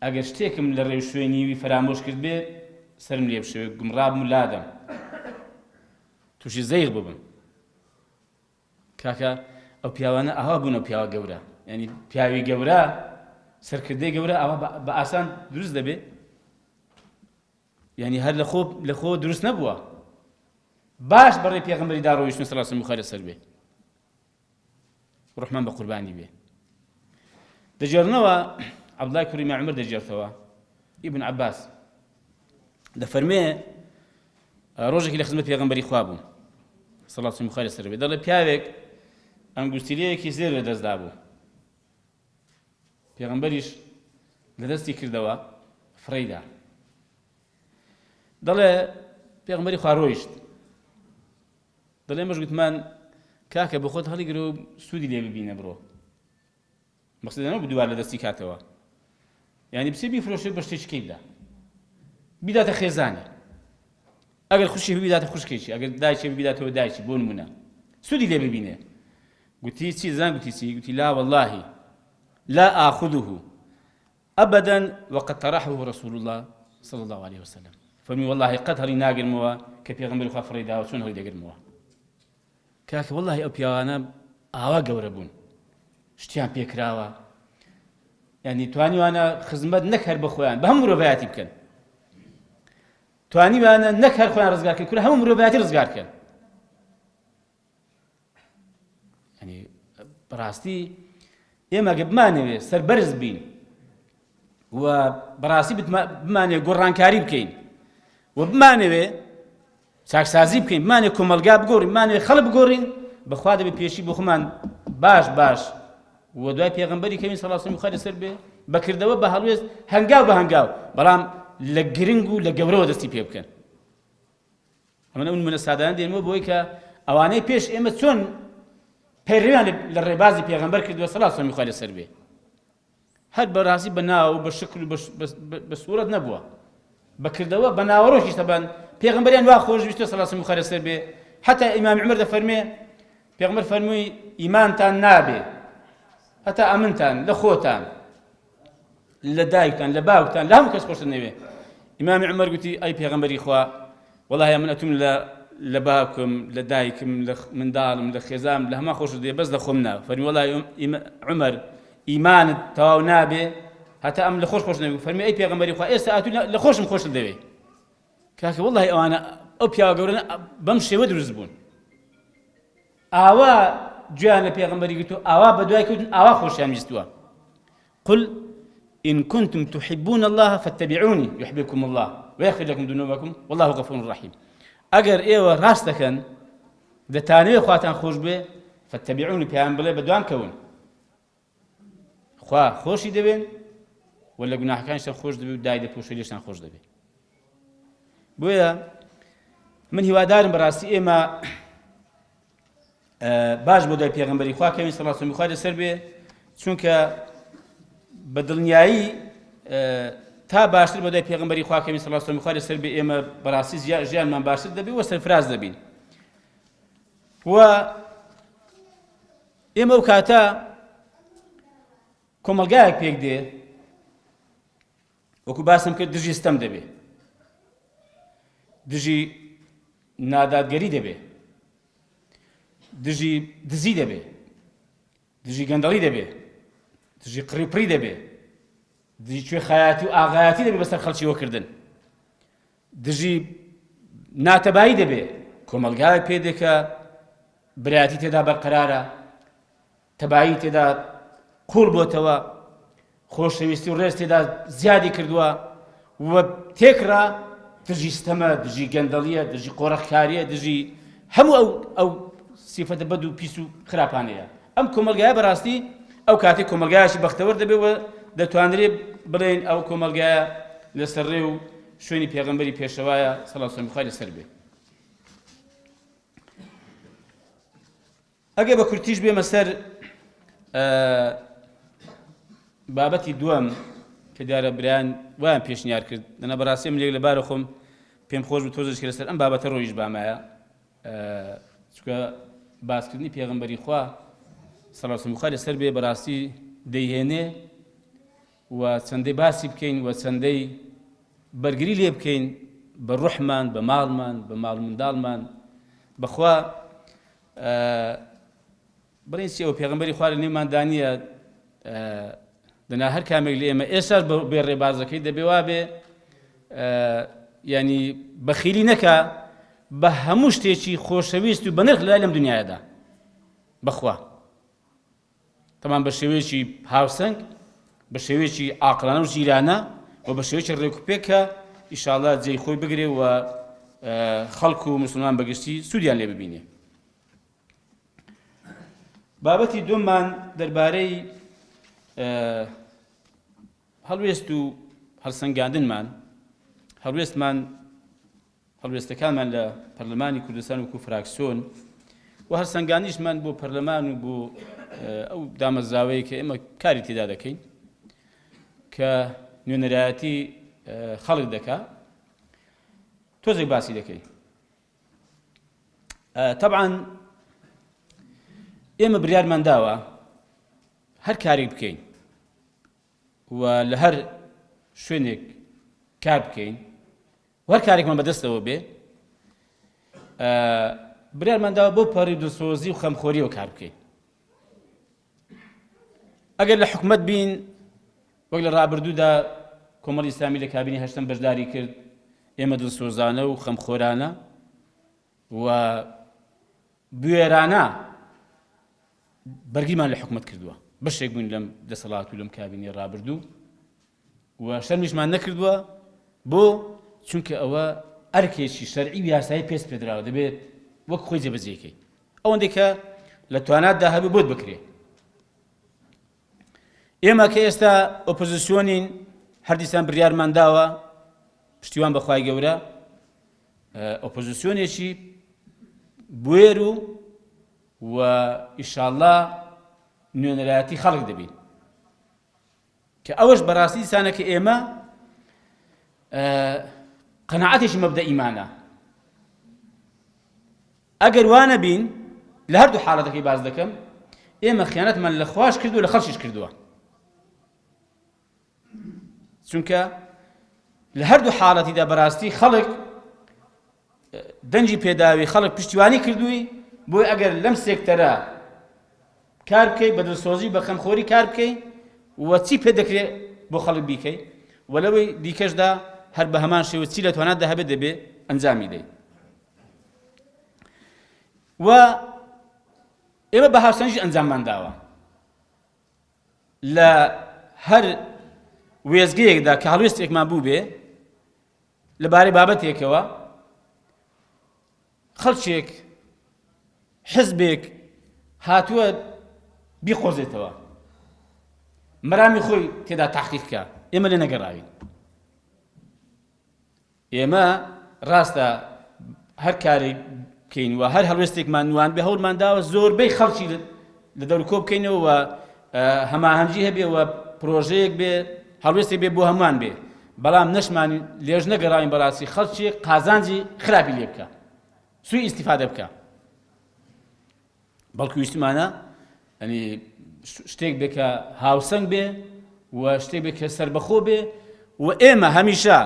ئەگەر شتێکم لە ڕێو شوێنیوی فرامۆش کرد بێ سرم لێ بشێ گمڕابم و لادەم تووشی زەیغ ببم کاکە ئەو پیاوانە ئاوا بوون ئەو پیاوە گەورە یعنی پیاوی گەورە سەرکردەی گەورە ئاوا بە ئاسان دروست دەبێ یعنی هەر لە خۆ دروست نەبووە باش بەڕێ پێغەمبەری داڕۆیشتن صلی الله علیه و سلم سەر بێ ڕحمان بە قوربانی بێ دەجێڕنەوە عەبدوڵای کوڕی ماعومەر دەجێڕتەوە ئیبن عەباس دەفەرمێ ڕۆژێکی لە خزمەت پێغەمبەری خوا بووم سەڵات و سەلام لەسەر بێ دەڵێ پیاوێک ئەنگوستیلەیەکی زێر لە دەستدا بوو پێغەمبەریش لە دەستی کردەوە فڕەیدا دەڵێ پێغەمبەری خوا ڕۆیشت دەڵێ ئێمەش گوتمان کاکە بە خۆت هەڵیگرە و سوودی لێ ببینە بڕۆ مەقسەدەنەوە بدوار لە دەستی کاتەوە یعنی بچێ بیفرۆشێ بە شتێکیکەی بدا بیداتە خێزانێ ئەگەر خوشی بیداتە خوشکێکی ئەگەر دایکی بیداتەوە دایکی بۆ نمونە سوودی لێ ببینێ گوتی چی زان گوتی چی گوتی لا والله لا آخذه أبدا وقد طرحه رسول الله صلى الله عليه وسلم فمن والله قد هري ناقرموا كبيغمبر خوا فريدا وشون هري داقرموا كاك والله أو بيانا آوا قوربون شتيان بيكراوا يعني تواني وانا خزمت نكهر بخوان بهم مروفياتي بكن تواني وانا نكهر خوان رزقار كن كلها هم مروفياتي رزقار كن يعني براستي ئێمە بمانەوێ سەربەرز بین و بەڕاستی بمانێ گۆڕانکاری بکەین و بمانەوێ چاکسازی بکەین بمانێ کۆمەلگا بگۆڕین بمانێ خەڵک بگۆڕین بەخوا دەبێ پێشی بۆ خۆمان باش و دوای پێغەمبەری کەوین سەڵڵاهو عەلەیهی وسەلەم لەسەر بێ بەکردەوە بە هەڵوێست هەنگاو بە هەنگاو بەڵام لە گرنگ و لە گەورەوە دەستی پێ بکەن ئەمە نمونە سادانە دێنەوە بۆی کە ئەوانەی پێش ئێمە چۆن پەیڕەویان لە ڕێبازی پێغەمبەر کردووە سەڵڵاهو عەلەیهی وسەلەم لەسەر بێ هەر بەڕاستی بە ناو و بە شکل و بە سوورەت نەبووە بەکردەوە بە ناوەڕۆژی تەبەن پێغەمبەریان وا خۆشویستە سەڵڵاهو عەلەیهی وسەلەم لەسەر بێ حتا ئیمام عومەر دەفەرمێ پێغەمبەر فەرمووی ئیمانتان نابێ هەتا ئەمنتان لە خۆتان لە دایکتان لە باوکتان لە هەموو کەس خۆشتان نەوێ ئیمامی عومەر گوتی ئەی پێغەمبەری خوا وەڵاهی من ئەتوم لە باوکم لە دایکم لە منداڵم لە خێزام لە هەما خۆش دێ بەس لە خۆم ناوە فەرمی وەڵاهی عومەر ئیمانت تەواو نابێ هەتا ئەم لە خۆش نەبێ فەرمی ئەی پێغەمبەری خوا ئێستا ئەتوو لە خۆشم خۆشت دەوێ کاکە وەڵاهی ئەوانە ئەو پیاوە گەورە بەم شێوە دروست بوون ئاوا گویان لە پێغەمبەری گرتو ئاوا بە دوای کەوتن ئاوا خۆشیان ویستووە قل إن كنتم تحبون الله فاتبعوني يحببكم الله ويغفر لكم ذنوبكم والله غفور رحيم ئەگەر ئێوە ڕاستەکەن دەتانەوێ خواتان خۆش بێ فاتبعوني پێیان بڵێ بەدوام کەون خوا خۆشی دەبێن و لە گوناحەکانیشتان خۆش دەبێ و دای دەپۆشێ لێشتان خۆش دەبێ بۆیە من هیوادارم بەڕاستی ئێمە باش بۆ دوای پێغەمبەری خوا کەوین سەڵڵاهو عەلەیهی وسەلەم لەسەر بێ چونکە بە دڵنیایی تا باشتر بە دوای پێغەمبەری خوا کەوین سەڵڵاهو عەلەیهی وسەلەم لەسەر بێ ئێمە بەڕاستی ژیانمان باشتر دەبێ و سەرفراز دەبین و ئێمە ئەو کاتە کۆمەلگایەک پێک دێ وەکو باسم کرد دژی ستەم دەبێ دژی نادادگەری دەبێ دژی دزی دەبێ دژی گەندەڵی دەبێ دژی قڕیپڕی دەبێ دژی کوێ خایاتی و ئاغایەتی دەبێ بەسەر خەڵکی وەکردن دژی ناتەبایی دەبێ کۆمەلگایەک پێ دێ کە برایەتی تێدا بەرقەرارە تەبایی تێدا قوڵ بۆتەوە خۆشەویستی و ڕێز تێدا زیادی کردووە و تێکرا دژی ستەمە دژی گەندەڵیە دژی قۆڕەخکاریە دژی هەموو ئەو سیفەتە بەد و پیس و خراپانەیە ئەم کۆمەلگایە بەڕاستی ئەو کاتێک کۆمەلگایەکی بەختەوەر دەبێ و دەتوانرێت بڵێن ئەو کۆمەلگایە لەسەر ڕێ و شوێنی پێغەمبەری پێشەوایە سەڵڵاهو عەلەیهی وسەلەم لەسەر بێ ئەگەر بە کورتیش بێمە سەر بابەتی دووەم کە دیارە برایان وایان پێشنیار کرد لەنە بەڕاستی من لێک لەبارە خۆم پێم خۆش بوو تۆزێکی لەسەر ئەم بابەتە ڕۆیش بامایە چونکە باسکردنی پێغەمبەری خوا سەڵڵاهو عەلەیهی وسەلەم لەسەر بێ بەڕاستی دەیهێنێ و چەندەی باسی بکەین و چەندەی بەرگری لێ بکەین بە ڕوحمان بە ماڵمان بە ماڵ منداڵمان بەخوا بڵێن چی ئەو پێغەمبەری خوا لە نێومان دانیە دەنا هەر کامێک لە ئێمە ئێستاش بێ ڕێبازەکەی دەبێ وا بێ ینی بەخیلی نەکا بە هەموو شتێکی خۆشەویست و بە نرخ لای لەم دنیاەدا بەخوا تەمان بە شێوەیەکی هاوسەنگ بە شێوەیەکی عاقلانە و ژیرانە و بە شێوەیەکی ڕێکوپێک کە ئیشاڵڵا جێی خۆی بگرێ و خەڵک و مسلمان بەگشتی سوودیان لێ ببینێ. بابەتی دوممان دەربارەی هەڵوێست و هەڵسەنگاندنمان هەڵوێستەکانمان لە پەرلەمانی کوردستان وەکو فراکسیۆن و هەڵسەنگاندنیشمان بۆ پەرلەمان و بۆ ئەو دامەزراوەیە کە ئێمە کاری تێدا دەکەین کە نوێنەرایەتی خەڵک دەکا تۆزێک باسی دەکەین. طبعاً ئێمە بڕیارمان داوە هەر کارێک بکەین و لە هەر شوێنێک کار بکەین و هەر کارێکمان بەدەستەوە بێ بڕیارمان داوە بۆ پەڕی دڵسۆزی و خەمخۆریەوە کار بکەین. ئەگەر لە حکومەت بین وەک لە ڕابردوودا کۆمەڵی ئیسلامی لە کابینی هەشتم بەشداری کرد ئێمە دڵسۆزانە و خەمخۆرانە و بوێرانە بەرگیمان لە حکومەت کردووە بەشێک بووین لەم دەسەڵات و لەم کابینی ڕابردوو و شەرمیشمان نەکردووە بۆ چونکە ئەوە ئەرکێکی شەرعی و یاسایی پێست پێدراوە دەبێت وەک خۆی جێبەجێکەی ئەوەندەی کە لە تواناتدا هەبێ بۆت بکرێ. ئێمە کە ئێستا ئۆپۆزیسیۆنین هەردیسان بڕیارمان داوە پشتیوان بەخوای گەورە ئۆپۆزیسیۆنێکی بوێر و ئیشاڵڵا نوێنەرایەتی خەڵک دەبین کە ئەوەش بەڕاستی دیسانە کە ئێمە قەناعەتێکی مەبدەئیمانە. ئەگەر وانە بین لە هەردوو حاڵەتەکەی باز دەکەم ئێمە خیانەتمان لە خواش کردووە لە خەڵکیش کردووە چونکە لە هەردوو حاڵەتیدا بەڕاستی خەڵک دەنجی پێداوی خەڵک پشتیوانی کردووی بۆی ئەگەر لەم سێکتەرە کار بکەی بە دڵسۆزی بە خەمخۆری کار بکەی و چی پێ دەکرێت بۆ خەڵک بیکەی و لەوەی دیکەشدا هەر بە هەمان شێوە چی لە تواناتدا هەبێت دەبێ ئەنجامی دەی. و ئێمە بە هاوسەنگیش ئەنجاممان داوە لە هەر وێزگەیەکدا کە هەڵوێستێکمان بوو بێ لەبارەی بابەتێکەوە خەڵکێک حزبێک هاتووە بیقۆزێتەوە مەرامی خۆی تێدا تحقیق بکە ئێمە لێ نەگەڕاوین. ئێمە ڕاستە هەر کارێک بکەین و هەر هەڵوێستێکمان نوان بێ هەوڵمان داوە زۆربەی خەڵکی لە دەورکۆ بکەینەوە و هەماهەنگی هەبێ و پرۆژەیەک بێ هەڵوێستێک بێ بۆ هەمووان بێ بەڵام نەشمان لێژ نەگەڕاوین بەڕاستی خەڵکی قازانجی خراپی لێ بکە سوی ئیستیفادە بکە بەڵکو ویستمانە ئەنی شتێک بێ کە هاوسەنگ بێ و شتێک بێ کە سەربەخۆ بێ و ئێمە هەمیشە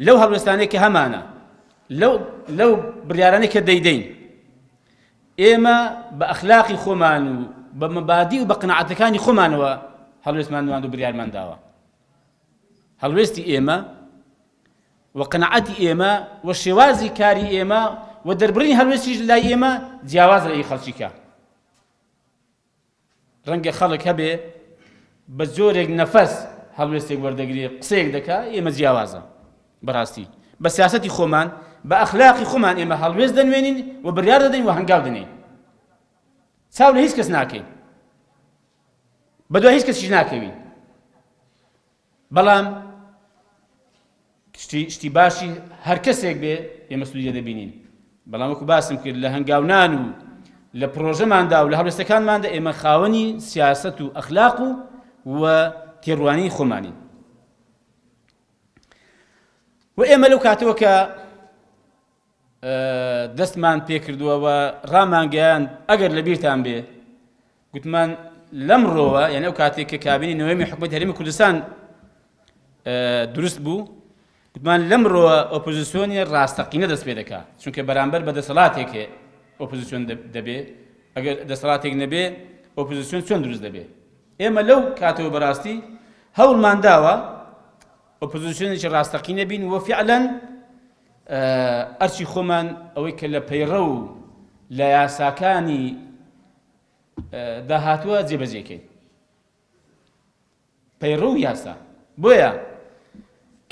لەو هەڵوێستانەی کە هەمانە لەو بڕیارانەی کە دەیدەین ئێمە بە ئەخلاقی خۆمان و بە مەبادی و بە قەناعەتەکانی خۆمانەوە هەڵوێستمان نواند و بڕیارمان داوە. هەڵوێستی ئێمە و قەناعەتی ئێمە و شێوازی کاری ئێمە و دەربڕینی هەڵوێستیش لای ئێمە جیاوازە لە ئەی خەڵکیکە. ڕەنگە خەڵک هەبێ بە زۆرێک نەفەس هەڵوێستێک وەردەگرێ قسەیەک دەکا ئێمە جیاوازە بەڕاستی بە سیاسەتی خۆمان بە ئەخلاقی خۆمان ئێمە هەڵوێست دەنوێنین و بڕیار دەدەین و هەنگاو دەنێین چاو لە هیچ کەس ناکەین بەدوای هیچ کەسیش ناکەوین بەڵام شتی باشی هەر کەسێک بێ ئێمە سوودیە دەبینین بەڵام وەکو باسم کرد لە هەنگاونان و لە پرۆژەماندا و لە هەڵوێستەکانماندا ئێمە خاوەنی سیاسەت و ئەخلاق و تێڕوانی خۆمانین. و ئێمە لەو کاتەوە کە دەستمان پێ کردووە و ڕامانگەیان ئەگەر لە بیرتان بێ گوتمان لەمڕۆوە یعنی ئەو کاتێک کە کابینی نوێمی حکومەتی هەرێمی کوردستان دروست بوو گوتمان لەمڕۆوە ئۆپۆزیسیۆنی ڕاستەقینە دەست پێ دەکات چونکە بەرامبەر بە دەسەڵاتێکێ ئۆپۆزیسیۆن دەبێ ئەگەر دەسەڵاتێک نەبێ ئۆپۆزیسیۆن چۆن دروست دەبێ. ئێمە لەو کاتەوە بەڕاستی هەوڵمان داوە ئۆپۆزیسیۆنێکی ڕاستەقینە بین و فعلاً ئەرچی خۆمان ئەوەی کە لە پەیڕە و لە یاساکانی داهاتووە جێبەجێکەین پەیڕەو و یاسا. بۆیە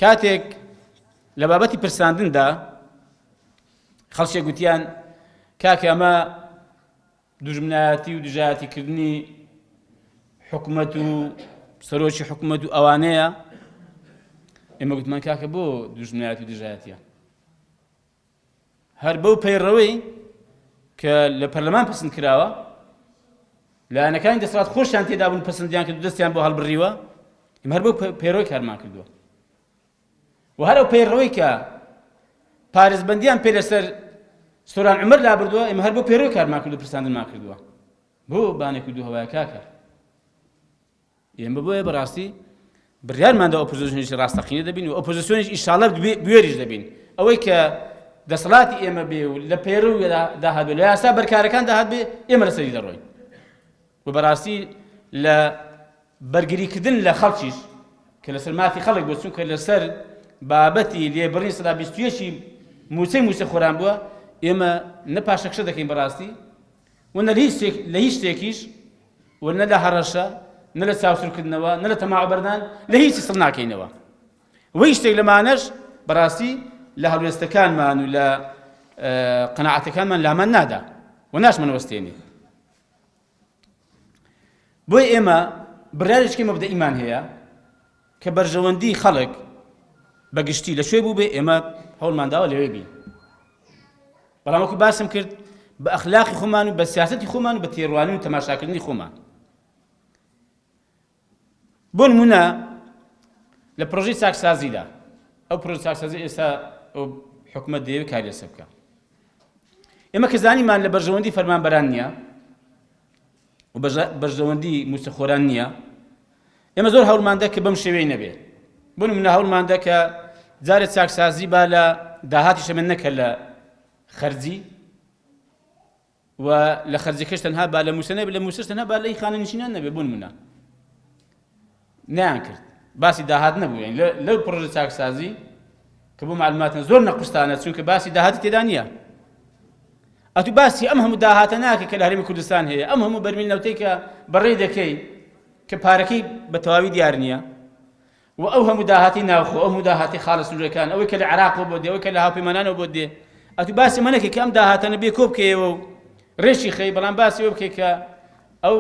کاتێک لە بابەتی پرساندندا خەڵکێک گوتیان کاکە ئەمە دوژمنایەتی و دژایەتیکردنی حکومەت و سەرۆکی حکومەت و ئەوانەیە، ئێمە گوتمان کاکە بۆ دوژمنایەت و دژایەتیە؟ هەر بەو پەیڕەوەی کە لە پەرلەمان پسند کراوە، لایەنەکانی دەسەڵات خۆشیان تێدا بوون پەسەندیان کرد و دەستیان بۆ هەڵبڕیوە، ئێمە هەر بەو پەیڕەوەی کارمان کردووە. و هەر ئەو پەیڕەوەی کە پارێزبەندیان پێ لەسەر سۆران عومەر لابردووە، ئێمە هەر بۆ پەیڕەوەی کارمان کردو و پرساندنمان کردووە. بۆ بانێک و دوو هەوایە کاکە ئێمە بۆیە بەڕاستی بڕیارماندا ئۆپۆزیسیۆنیش ڕاستەقینە دەبین و ئۆپۆزیسیۆنیش ئینشاڵڵا بوێریش دەبین. ئەوەی کە دەسەڵاتی ئێمە بێ و لە پەیڕەویدا داهات بێ، لە یاسا بەرکارەکان داهات بێ، ئێمە لەسەری دەڕۆین. و بەڕاستی لە بەرگریکردن لە خەڵکیش کە لەسەر مافی خەڵک بۆ، چونکە لەسەر بابەتی لێبڕین سەدا 21 موسە خۆران بووە، ئێمە نە پاشەکشە دەکەین بەڕاستی، و نە لە هیچ شتێکیش، و نە لە هەڕەشە، نە لە چاوسورکردنەوە، نە لە تەماعبەردان، لە هیچی سڵ ناکەینەوە. و هیچ شتێک لەمانەش بەڕاستی لە هەڵوێستەکانمان و لە قەناعەتەکانمان لامان نادا و ناشمەوەستێنێ. بۆی ئێمە بڕیارێکی مەبدەئیمان هەیە کە بەرژەوەندی خەڵک بەگشتی لەکوێ بوو بێ، ئێمە هەوڵمانداوە لەوێ بین. بەڵام وەکو باسم کرد بە ئەخلاقی خۆمان و بە سیاسەتی خۆمان و بە تێڕوانی و تەماشاکردنی خۆمان. بۆ نمونە لە پرۆژەی چاکسازیدا، ئەو پرۆژەی چاکسازی ئێستا ئەو حکومەت دەیەوێت کاری لەسەر بکات. ئێمە کە زانیمان لە بەرژەوەندی فەرمانبەران نییە و بەرژەوەندی موسەخۆران نییە، ئێمە زۆر هەوڵماندا کە بەم شێوەی نەبێ. بۆ نمونە هەوڵماندا کە جارێک چاکسازی با لە داهاتی شەمن نەکە لە خەرجی، و لە خەرجەکەش تەنها با لە موسە نەبێ، لە موسەش تەنها با لەی خانەنشینان نەبێ. بۆ نمونە نیان کرد، باسی داهات نەبوو. یعنی لەو پرۆژە چاکسازی کە بۆ معلوماتن زۆر نەقوستانە، چونکە باسی داهاتی تێدا نییە. ئەتو باسی ئەم هەموو داهاتە ناکە کە لە هەرێمی کوردستان هەیە، ئەم هەموو بەرمیل نەوتەی کە بەڕێ دەکەی کە پارەکەی بە تەواوی دیار نییە، و ئەو هەموو داهاتی ناوخۆ، ئەو هەموو داهاتی خاڵە سنوورەکان، ئەوەی کە لە عێراقەوە بۆ دێ، ئەوەی کە لە هاوپەیمانانەوە بۆ دێ، ئەتو باسی ئەمە نەکەی کە ئەم داهاتانە بێ کۆ بکەیەوە و ڕێشی خەی، بەڵام باسی ئەوە بکەی کە ئەو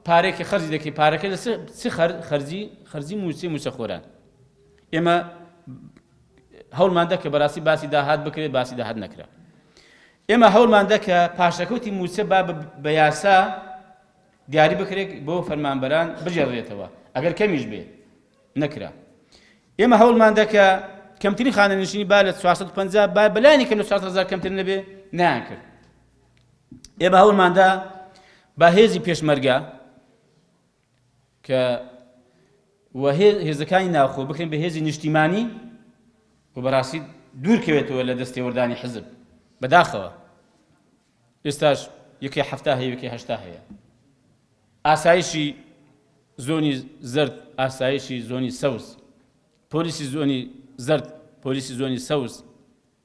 پارێکی خەرجی دەکەی، پارەکە لە چ خەرجی موسەخۆران. ئێمە هەوڵماندا کە بەڕاستی باسی داهات بکرێت، باسی داهات نەکرا. ئێمە هەوڵماندا کە پاشەکەوتی موسە بە یاسا دیاری بکرێت بۆ فەرمانبەران بژێڕێتەوە، ئەگەر کەمیش بێ، نەکرا. ئێمە هەوڵماندا کە کەمترین خانەنشینی با لە 450 با بەلایانی کەم لە 400,000 کەمتر نەبێ، نایان کرد. ئێمە هەوڵماندا با هێزی پێشمەرگە کە هێزەکانی ناوخۆ بکرێن بە هێزی نیشتیمانی و بەڕاستی دوورکەوێتەوە لە دەستێوەردانی حزب بەداخەوە. ئێستاش یەکێ 70 هەیە، یەکێ 80 هەیە. ئاسایشی زۆنی زرد، ئاسایشی زۆنی سەوز، پۆلیسی زۆنی زرد، پۆلیسی زۆنی سەوز،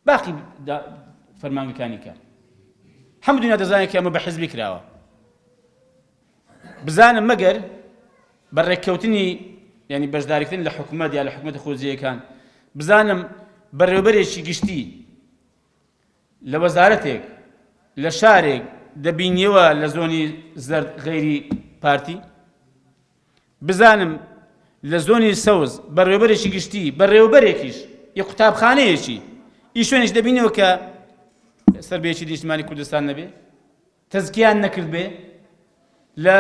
باقی فەرمانگەکانی کە هەموو دنیا دەزانێت کە ئەمە بە حزبی کراوە. بزانم مەگەر بەڕێککەوتنی یعنی بەشداریکردن لە حکومەت یا لە حکومەتە خۆجیەکان، بزانم بەڕێوەبەرێکی گشتی لە وەزارەتێک لە شارێک دەبینیەوە لە زۆنی زەرد غەیری پارتی، بزانم لە زۆنی سەوز بەڕێوەبەرێکی گشتی، بەڕێوەبەرێکیش یە قوتابخانەیەکی ئی شوێنش دەبینەوە کە سەربەیەکی نیشتیمانی کوردستان نەبێ، تەزکیان نەکرد بێ لە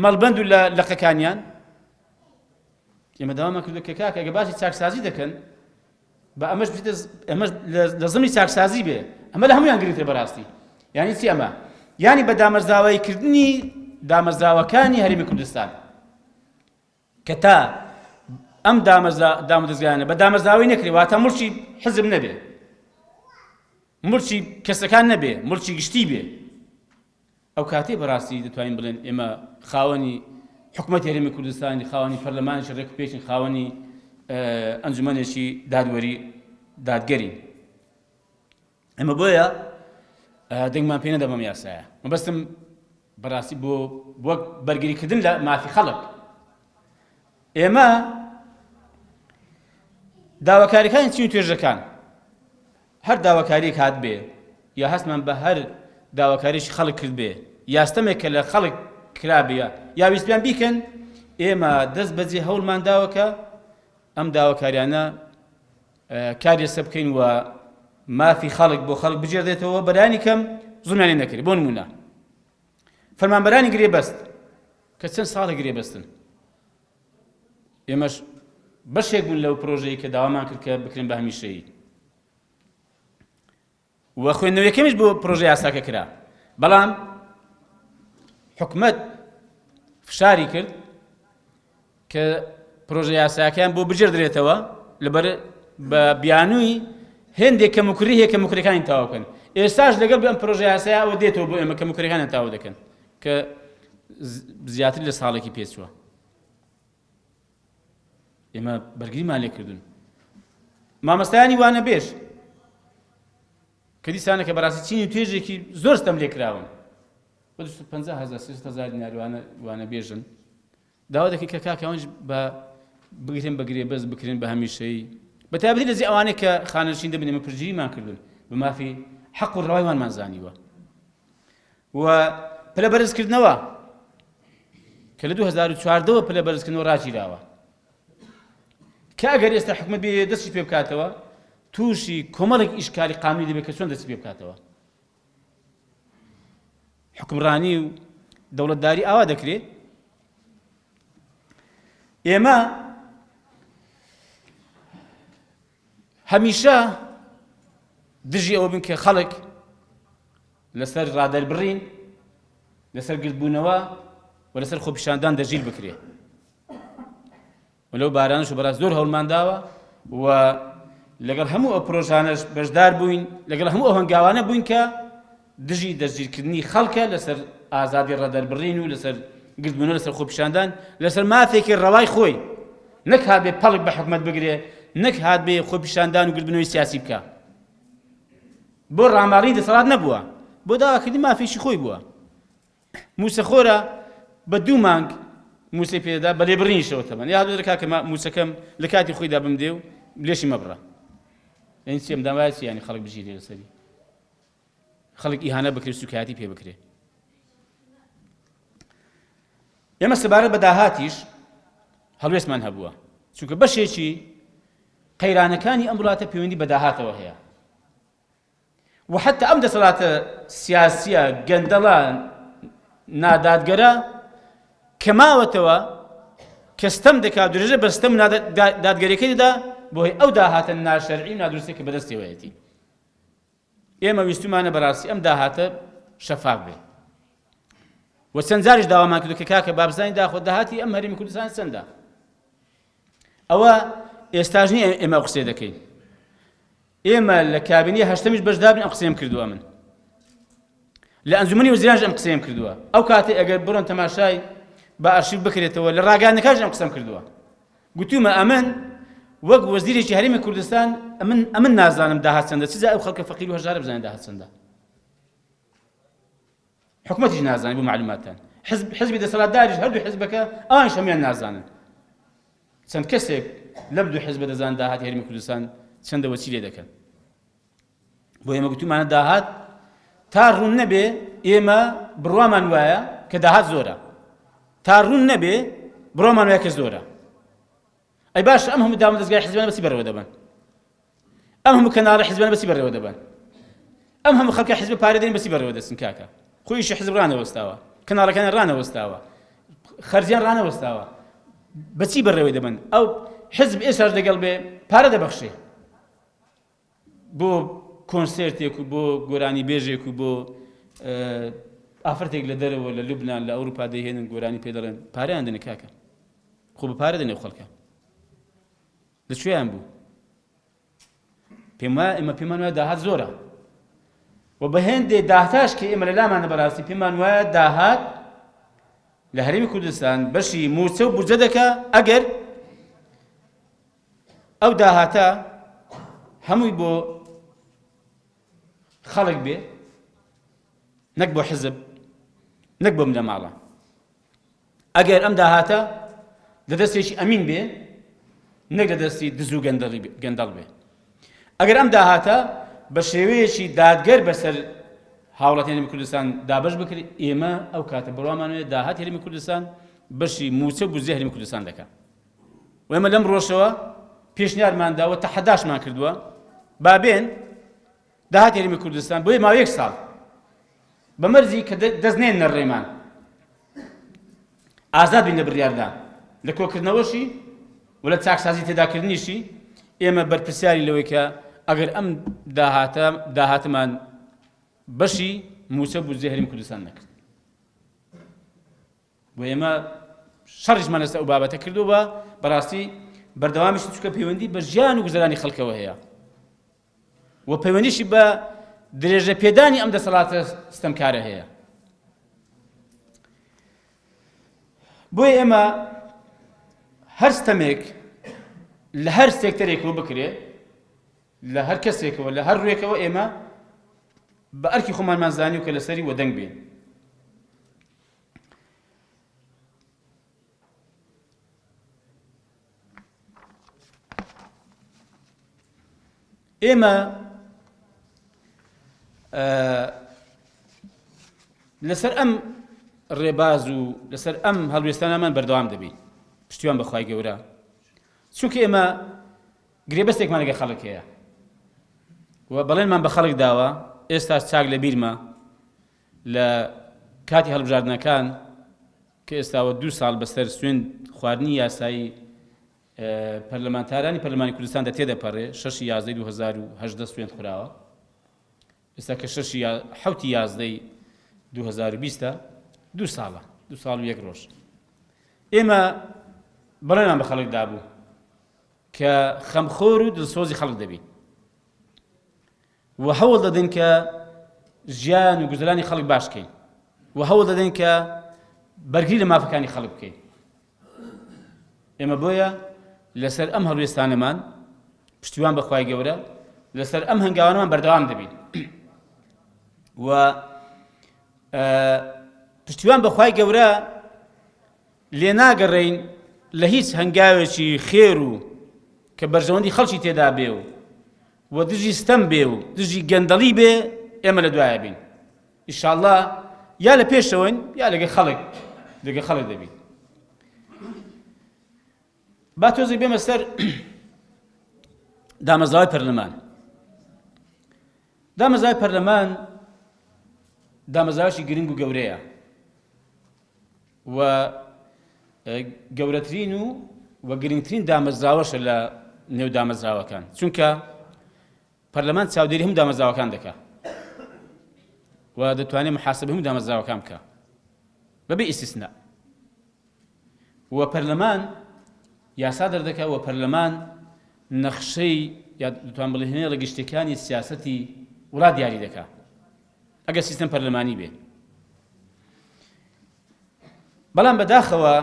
مەڵبەند و لە لەقەکانیان. ئێمە داوامان کردو کە کاکە ئەگە باسی چاکسازی دەکەن، بە ئەمەش لە زمانی چاکسازی بێ، ئەمە لە هەمویان گرنگترە بەڕاستی. یعنی چی ئەمە؟ یعنی بە دامەرزاویکردنی دامەرزاوەکانی هەرێمی کوردستان کە تا ئەم دامەدەستگایانە بە دامەرزاوی نەکرێ، واتە مڵکی حزب نەبێ، مڵکی کەسەکان نەبێ، مڵکی گشتی بێ. ئەو کاتێ بەڕاستی دەتوانین بڵێن ئێمە خاوەنی حکومەتی هەرێمی کوردستانی، خاوەنی پەرلەمانێکی ڕێکوپێکین، خاوەنی ئەنجومەنێکی دادوەری دادگەرین. ئەمە بۆیە دەنگمان پێ نەدەم ئەم یاسایە. مەبەستم بەڕاستی بۆ بەرگریکردن لە مافی خەڵک. ئێمە داواکاریەکانی چین توێژەکان هەر داواکاریەک هات بێ یا هەستمان بە هەر داواکاریش خەڵک کرد بێ یاستەمێک کە لە خەڵک کرابێ یا ویستیان بیکەن ئێمە دەست بەجێ هەوڵمان داوەکە ئەم داواکاریانە کاری سە بکەین و مافی خەڵک بۆ خەڵک بجێردێتەوە بەرانی کەم زوڵمیانی نەکرێت بۆ نمونە فەرمانبەرانی گرێبەست کە چەند ساڵە گرێبەستن ئێمەش بەشێک بوون لەو پرۆژەیە کە داوامان کرد کە بکرێن بە هەمیشەیی و خوێندنەوەیەکەمیش بۆ پرۆژەی یاساکە کرا بەڵام حکومەت فشاری کرد کە پرۆژە یاساکەیان بۆ بجێردرێتەوە لەبەر بە بیانووی هێندێک کەموکری هەیە کەموکریەکانی تاوا بکەن ئێستاش لەگەڵ ئەم پرۆژە یاسایە ئەوە دێتەوە بۆ ئێمە کەموکریەکانیان تاوا دەکەن کە زیاتر لە ساڵێکی پێچووە ئێمە بەرگریمان لێ کردوون مامەستایانی وانە بێش کە دیسانە کە بەڕاستی چینی توێژێکی زۆر ستەم لێ کراون بە 250,000 دینار وانە بێژن داوا دەکەی کە کاکە ئەوەنش بە بگرێن بە گرێبەست بکرێن بە هەمیشەیی بەتابەتی لەزی ئەوانەی کە خانەشین دەبن ئێمە پرگیریمان کردوون بە مافی حەق و ڕەوایوانمان زانیوە و پلە بەرزکردنەوە کە لە 2014ەوە پلە بەرزکردنەوە ڕاگیراوە کە ئەگەر ئێستا حکومەت بێ دەستی پێ بکاتەوە تووشی کۆمەڵێک ئیشکالی قانونی دەبێت کە چۆن دەستی پێ بکاتەوە حکمڕانی و دەوڵەتداری ئاوا دەکرێت ئێمە هەمیشە دژی ئەوە بن کە خەڵک لەسەر ڕادەربڕین لەسەر گرتبوونەوە و لەسەر خۆپیشاندان دەژیر بکرێ ولەو بارانش و بەڕاست زۆر هەوڵمان داوە و لەگەڵ هەموو ئەو پرۆژانەش بەشدار بووین لەگەڵ هەموو ئەو هەنگاوانە بووین کە دژی دەستگیرکردنی خەڵکە لەسەر ئازادی ڕادەربڕین و لەسەر گرتبوونەوە لەسەر خۆپیشاندان لەسەر مافێکی ڕەوای خۆی نەک هات بێ پەڵک بە حکومەت بگرێ نەک هات بێ خۆپیشاندان و گرتبوونەوەی سیاسی بکە بۆ ڕاماڕی دەسەڵات نەبووە بۆ داواکردنی مافێکی خۆی بووە موسەخۆرە بە 2 مانگ موسەی پێدا بە لێبڕینیشەوە تەمەن یا هەردوو دەکا کە موسەکەم لە کاتی خۆیدا بمدێ و لێشی مەبڕە یعنی چێم داوایە چی یعنی خەڵک بژیرێ لەسەری خەڵک ئیهانە بکرێ سوکایەتی پێ بکرێ ئێمە سەبارەت بە داهاتیش هەڵوێستمان هەبووە چونکە بەشێکی قەیرانەکانی ئەم وڵاتە پەیوەندی بە داهاتەوە هەیە و حتى ئەم دەسەڵاتە سیاسیە گەندەڵە نادادگەرە کە ماوەتەوە کە ستەم دەکات درێژە بە ستەم دادگەریەکەی دەدا بۆی ئەو داهاتە ناشەرعی و نادروستێک کە بەدەستێوەیەتی ئێمە ویستمانە بەڕاستی ئەم داهاتە شەفاف بێ و چەند جاریش داوامان کردو کە کاکە بابزانی داخۆ داهاتی ئەم هەرێمی کوردستان چەندە ئەوە ئێستاژ نییە ئێمە قسێ دەکەین ئێمە لە کابینی هەشتەمیش بەشداربن ئەم قسەیم کردووە من لە ئەنجومەنی وەزیرانش ئەم قسەیم کردووە ئەو کاتێ ئەگەر بڕۆن تەماشای بە ئارشیف بکرێتەوە لە ڕاگەیاندنەکانش ئەم قسەم کردووە گوتومە ئەمن وەک وەزیرێکی هەرێمی کوردستان ئەمن نازانم داهات چەندە چجا ئەو خەڵکە فەقیر و هەژارە بزانێت داهات چەندە حکومەتیش نازانێت بۆ معلوماتان حزبی دەسەڵاتداریش هەردوو حزبەکە ئەوانش هەمویان نازانن چەند کەسێک لەم دوو حزبە دەزانن داهات هەرێمی کوردستان چەندەوە چی لێ دەکەن بۆ ئێمە گوتومانە داهات تا ڕوون نەبێ ئێمە بڕوامان وایە کە داهات زۆرە تا ڕوون نەبێ بڕوامان وایە کە زۆرە ئەی باشە ئەم هەموو داوام دەستگای حیزبانە بەچی بەڕێوە دەبن ئەم هەموو کەناڵە حیزبانە بەچی بەڕێوە دەبن ئەم هەموو خەڵکە حیزب پارێ دەین بەچی بەڕێوە دەچن کاکە خۆیشی حیزب ڕانەوەستاوە کەناڵەکان ڕانەوەستاوە خەرجیان ڕانەوەستاوە بەچی بەڕێوە دەبن ئەو حزب ئێستاش لەگەڵ بێ پارە دەبەخشێ بۆ کۆنسێرتێک و بۆ گۆرانی بێژێک و بۆ ئافرەتێک لە دەرەوە لە لوبنان لە ئەوروپا دەیهێنن گۆرانی پێ دەڵێن پارەیان دەنێ کاکە خۆ بە پارە دەنێ خەڵکە لەکوێیان بوو پێمان وایە داهات زۆرە و بە هێندێ داهاتاش کە ئێمە لە لامانە بەڕاستی پێمان وایە داهات لە هەرێمی کوردستان بەشی موچە و بورجە دەکا ئەگەر ئەو داهاتە هەمووی بۆ خەڵک بێ نەک بۆ حزب نەک بۆ منە ماڵە ئەگەر ئەم داهاتە دەدەستێکی ئەمین بێ نەک لە دەستی دز و گەندەڵ بێ. ئەگەر ئەم داهاتە بە شێوەیەکی دادگەر بەسەر هاوڵاتی هەرێمی کوردستان دابەش بکرێت، ئێمە ئەو کاتە بڕوامانوێت داهات هەرێمی کوردستان بەشی موچە بوزێ هەرێمی کوردستان دەکات. و ئێمە لەم ڕۆژەوە پێشنیارمانداوە تا حەداشمان کردووە بابێن داهات هەرێمی کوردستان بۆ ماوەی 1 ساڵ بە مەرزی کە دەستنێن نەڕێمان ئازاد بین لە بڕیاردان لە کۆکردنەوەشی و لە چاکسازی تێداکردنیشی. ئێمە بەرپرسیاری لەوەی کە ئەگەر ئەم داهاتمان بەشی موچە بوزێ هەرێمی کوردستان نەکرد و ئێمە شەڕیشمان لەسەر ئەو بابەتە کردووە. بەڕاستی بەردەوامیشی چکە پەیوەندی بە ژیان و گوزەرانی خەڵکەوە هەیە و پەیوەندیشی بە درێژە پێدانی ئەم دەسەڵاتە ستەمکارە هەیە. بۆیە ئێمە هەر ستەمێک لە هەر سێکتەرێکەوە بکرێ، لە هەر کەسێکەوە لە هەر ڕوێکەوە ئێمە بە ئەرکی خۆمانمان زانی و کە لەسەری وەدەنگ بێن. ئێمە لەسەر ئەم ڕێباز و لەسەر ئەم هەڵوێستانەمان بەردەوام دەبین پشتیوان بەخوای گەورە، چونکە ئێمە گرێبەستێکمان لەگە خەڵک هەیە و بەڵێنمان بە خەڵک داوە. ئێستا چاک لە بیرمە لە کاتی هەڵبژاردنەکان کە ئێستاوە 2 ساڵ بەسەر سوێند خواردنی یاسایی پەرلەمانتارانی پەرلەمانی کوردستاندا تێدەپەڕێ 6/11/2018 سوێند خوراوە. ئێستا کە 6/7/2020 2 ساڵە 2 ساڵ و 1 ڕۆژ. ئێمە بەڵێنمان بە خەڵک دابوو کە خەمخۆر و دڵسۆزی خەڵک دەبین و هەوڵ دەدەین کە ژیان و گوزەرانی خەڵک باشکەین و هەوڵ دەدەین کە بەرگری لە مافەکانی خەڵک بکەین. ئێمە بۆیە لەسەر ئەم هەڵوێستانەمان پشتیوان بەخوای گەورە لەسەر ئەم هەنگاوانەمان بەردەوام دەبین و پشتیوان بەخوای گەورە لێ ناگەڕێین لە هیچ هەنگاوێکی خێر و کە بەرژەوەندی خەڵکی تێدا بێ و دژی ستەم بێ و دژی گەندەڵی بێ ئێمە لە دوایە بین. ئینشاءالله یا لە پێشەوەین یا لەگە خەڵک دەبین. با تۆزێک بێمە سەر دامەزراوەی پەرلەمان. دامەزراوەی پەرلەمان دامەزراوەشی گرنگ و گەورەیە و گەورەترین و گرنگترین دامەزراوەشە لە نێو دامەزراوەکان، چونکە پەرلەمان چاودێری هەموو دامەزراوەکان دەکات و دەتوانێت محاسبە هەموو دامەزراوەکان بکات بەبێ ئیستیسنا. و پەرلەمان یاسا دەردەکات و پەرلەمان نەخشەی یا دەتوان بڵێ هێنەی ڕێگەشتەکانی سیاسەتی وڵات دیاری دەکات ئەگەر سیستەم پەرلەمانی بێ. بەڵام بەداخەوە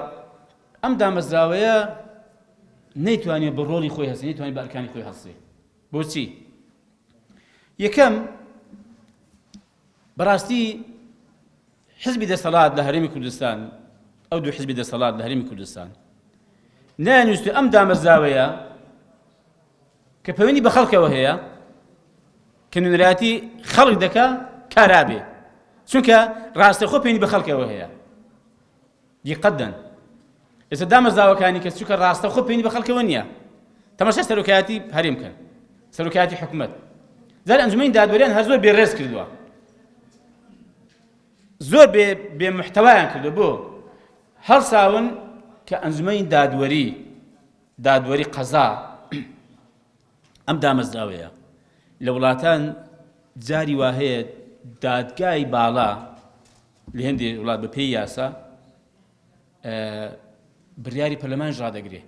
ئەم دامەزراوەیە نەیتوانێت بە ڕۆڵی خۆی هەستێ، نەیتوانێت بە ئەرکانی خۆی هەستێ. بۆچی؟ یەکەم بەڕاستی حزبی دەسەڵات لە هەرێمی کوردستان، ئەو 2 حزبی دەسەڵات لە هەرێمی کوردستان نانویست ئەم دامەزراوەیە کە پەیوەندی بە خەڵکەوە هەیە کە نوێنەرایەتی خەڵک دەکا کارابێ، چونکە ڕاستەخۆ پەیوەندی بە خەڵکەوە هەیە. یقەدەن ئێستا دامەزراوەکانی کە چونکە ڕاستەخۆ پەیوەندی بە خەڵکەوە نییە، تەماشای سەرۆکایەتی هەرێم کەن، سەرۆکایەتی حکوومەت زار ئەنجومەنی دادوەریان هەر زۆر بێڕێز کردووە، زۆر بێمحتەوایان کردووە. بۆ هەڵساون کە ئەنجومەنی دادوەری قەزا ئەم دامەزراوەیە لە وڵاتان جاری وا هەیە دادگای باڵا لە هەندێک وڵات بە پێی یاسا بڕیاری پەرلەمانیش ڕادەگرێ.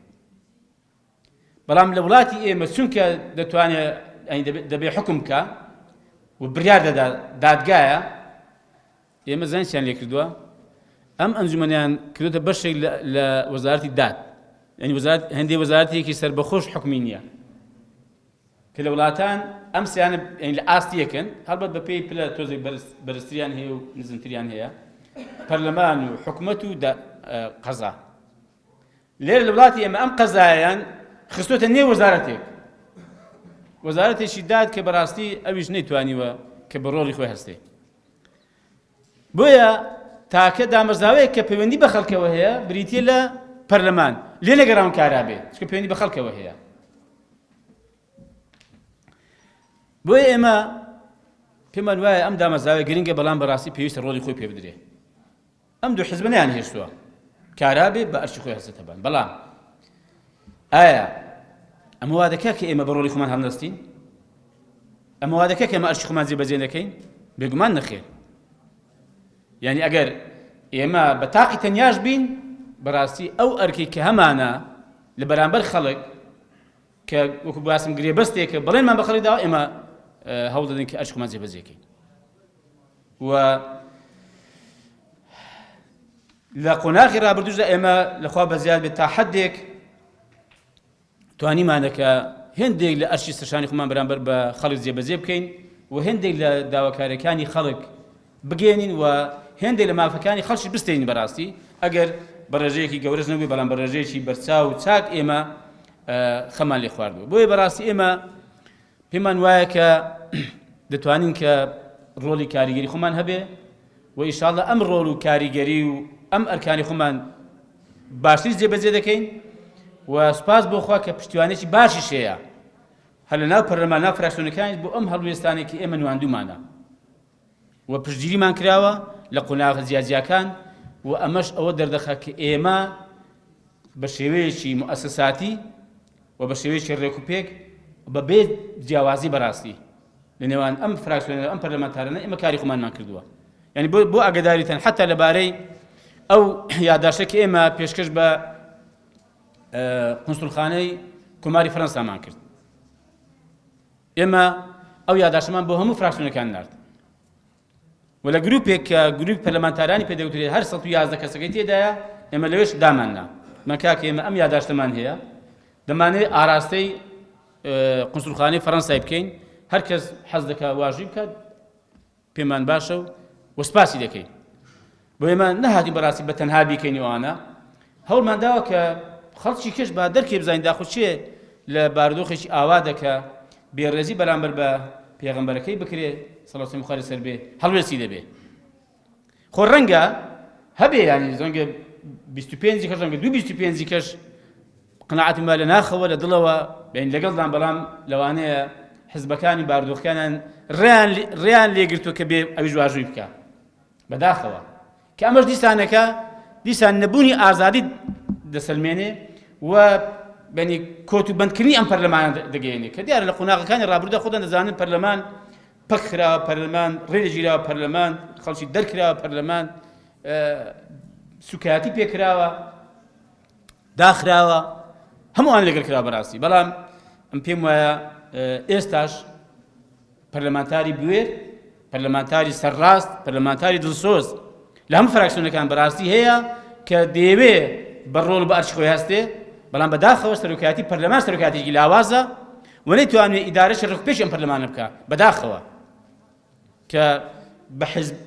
بەڵام لە وڵاتی ئێمە چونکە دەتوانێت دەبێ حکم بکە و بڕیار دەدا دادگایە، ئێمە زانستیان لێ کردووە ئەم ئەنجومەنیان کردوتە بەشێک لە وەزارەتی داد، یعنی هەندێک وەزارەتێکی سەربەخۆش حکمی نییە کە لە وڵاتان ئەم سیانە لە ئاستی یەکەن، هەڵبەت بە پێی پلە تۆزێک بەرزتریان هەیە و نزمتریان هەیە، پەرلەمان و حکومەت و قەزا. لێر لە وڵاتی ئێمە ئەم قەزایان خستۆتە نێو وەزارەتێک وەزارەتێکی داد کە بەڕاستی ئەویش نەیتوانیوە کە بە ڕۆڵی خۆی هەستێ بۆیە تاکە دامەزراوەیە کە پەیوەندی بە خەڵکەوە هەیە بریتیە لە پەرلەمان لێ نەگەڕاون کارابێ چکە پەیوەندی بە خەڵکەوە هەیە بۆیە ئێمە پێمان وایە ئەم دامەزراوە گرنگە بەڵام بەڕاستی پێویستە ڕۆڵی خۆی پێ بدرێ ئەم دوو حزب نەیان هێشتووە کارابێ بە ئەرشی خۆی هەستێتەبان بەڵام ئایا ئەمە وا دەکا کە ئێمە بە ڕۆڵی خۆمان هەڵنەستین ئەمە وا دەکا کە ئێمە ئەرشی خۆمان جێبەجێ دەکەین بێگومان نەخێر یعنی ئەگەر ئێمە بە تاقی تەنیاش بین بەڕاستی ئەو ئەرکی کە هەمانە لە بەرامبەر خەڵک کە وەکو باسم گرێبەستێکە بەڵێنمان بە خەڵک داوە ئێمە هەوڵ دەدەین کە ئەرشی خۆمان جێبەجێکەین و لە قۆناغی ڕابردووشدا ئێمە لەخوا بەزیاد بێت تا حەدێک توانیمانەکە هێندێک لە ئەرشی سەرشانی خۆمان بەرامبەر بە خەڵک جێبەجێ بکەین و هێندێک لە داواکاریەکانی خەڵک بگێنین و هێندێک لە مافەکانی خەڵکی بستێنین بەڕاستی ئەگەر بە ڕێژەیەکی گەورەش نەبووی بەڵام بە ڕێژەیەکی بەرچاو و چاک ئێمە خەمان لێ خواردووە بۆیە بەڕاستی ئێمە پێمان وایە کە دەتوانین کە ڕۆڵی کاریگەری خۆمان هەبێ و ئینشاءڵڵا ئەم ڕۆڵ و کاریگەری و ئەم ئەرکانی خۆمان باشتر جێبەجێ دەکەین و سوپاس بۆ خوا کە پشتیوانێکی باشیش هەیە هەر لە ناو پەرلەمان ناو فراکسیۆنەکانی بۆ ئەم هەڵوێستانێکی ئێمە نواندوومانە و پشتگیریمان کراوە لە قۆناغ جیاجیاکان و ئەمەش ئەوە دەردەخات کە ئێمە بە شێوەیەکی موسساتی و بە شێوەیەکی ڕێکوپێک بەبێ جیاوازی بەڕاستی لە نێوان ئەم فراکسیۆنە ئەم پەرلەمانتارانە ئێمە کاری خۆمانمان کردووە یعنی بۆ ئاگاداریتەن حتا لەبارەی ئەو یادداشتە کە ئێمە پێشکەش بە قونسڵخانەی کۆماری فەرەنسامان کرد ئێمە ئەو یادداشتمان بۆ هەموو فراکسیۆنەکان نارد و لە گروپێک کە گروپ پەرلەمانتارانی پێدەوترێت هەر 111 کەسەکەی تێدایە ئێمە لەوێش داماننا مەکاکە ئێمە ئەم یادداشتەمان هەیە دەمانێت ئاراستەی قونسڵخانەی فەرەنسای بکەین هەر کەس حەز دەکات واژووی بکات پێمان باشە و وەسپاسی دەکەین بۆ ئێمە نەهاتی بەڕاستی بە تەنها بیکەین ئەوانە هەوڵمان داوە کە خەڵکی کەش با دەرکێ بزانین داخوچێ لە بارودۆخێکی ئاوا دەکە بێڕێزی بەرامبەر بە پێغەمبەرەکەی بکرێ سەڵات و خوارێ سەر بێ هەڵوێستی دەبێ خۆ ڕەنگە هەبێ ینی زەنگە 25 کەش ڕەنگە 25 کەش قناعەتی ما لە ناخەوە لە دڵەوە بین لەگەڵدان بەڵام لەوانەیە حزبەکانی بارودۆخەکانیان ڕێیان لێگرتووە کە بێ ئەویش واژووی بکە بەداخەوە کە ئەمەش دیسان نەبوونی ئازادی دەسەلمێنێ و بەنی کۆت و بەندکردنی ئەم پەرلەمانە دەگەیەنێ کە دیارە لە قۆناغەکانی ڕابردوودا خۆتان دەزانن پەرلەمان پەک خراوە پەرلەمان ڕێژیراوە پەرلەمان خەڵکی دەرکراوە پەرلەمان سوکایەتی پێکراوە داخراوە هەمووان لەگەڵ کراوە بەڕاستی بەڵام ئەم پێم وایە ئێستاش پەرلەمانتاری بوێر پەرلەمانتاری سەرڕاست پەرلەمانتاری دڵسۆز لە هەموو فراکسیۆنەکان بەڕاستی هەیە کە دەیەوێ بەڕۆڵ بە ئەرشی خۆی هەستێ بەڵام بەداخەوە سەرۆکایەتی پەرلەمان سەرۆکایەتێکی لاوازە و نەیتوانێت ئیدارەشی ڕێکوپێشی ئەم پەرلەمانە بکات بەداخەوە کە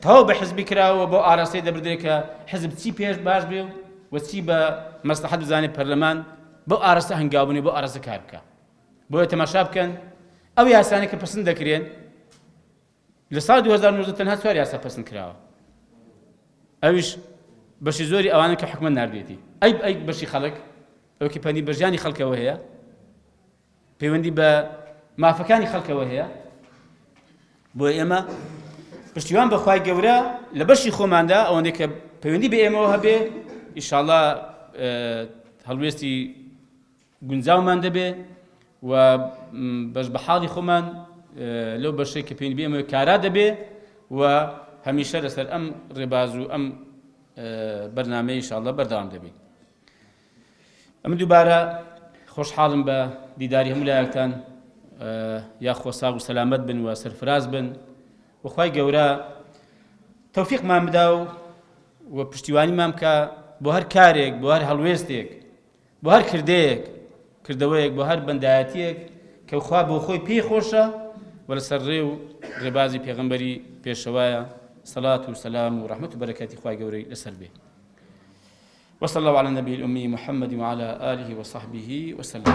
تەواو بە حزبی کراوە بۆ ئاراستەی دەبردرێت کە حزب چی پێش باش بێ و چی بە مەسلحەت بزانێت پەرلەمان بۆ ئاراستە هەنگاوبوونێ بۆ ئاراستە کار بکات بۆیە تەماشا بکەن ئەو یاسانەی کە پەسەند دەکرێن لە ساڵ 2019 تەنها 4 یاسا پەسەند کراوە ئەویش بەشی زۆری ئەوانە کە حکومەت ناردێتی ئەی بەشی خەڵک ئەو کە پەنی بەرژیانی خەڵکەوە هەیە پەیوەندی بە مافەکانی خەڵکەوە هەیە بۆ ئێمە پشتیوان بەخوای گەورە لە بەشی خۆماندا ئەوەندەی کە پەیوەندی بە ئێمەوە هەبێ ئینشاءڵڵا هەڵوێستی گونجاومان دەبێ و بەش بە حاڵی خۆمان لەو بەشەی کە پەیوەندی بە ئێمەوە کارا دەبێ و هەمیشە لەسەر ئەم ڕێباز و ئەم بەرنامەی ئینشاءڵڵا بەردەوام دەبێت ئەمە دووبارە خۆشحاڵم بە دیداری هەموو لایەکتان یاخۆ ساغ و سەلامەت بن و سەرفراز بن وخوای گەورە تەوفیقمان بدا و پشتیوانیمان بکە بۆ هەر کارێک بۆ هەر هەڵوێستێک بۆ هەر کردەوەیەک بۆ هەر بەندایەتیەک کە خوا بۆ خۆی پێی خۆشە و لەسەر ڕێ و ڕێبازی پێغەمبەری پێشەوایە سەڵات و سەلام و ڕەحمەت و بەرەکەتی خوای گەورەی لەسەر بێ وصلى الله على النبي الأمي محمد وعلى آله وصحبه وسلم.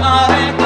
Kare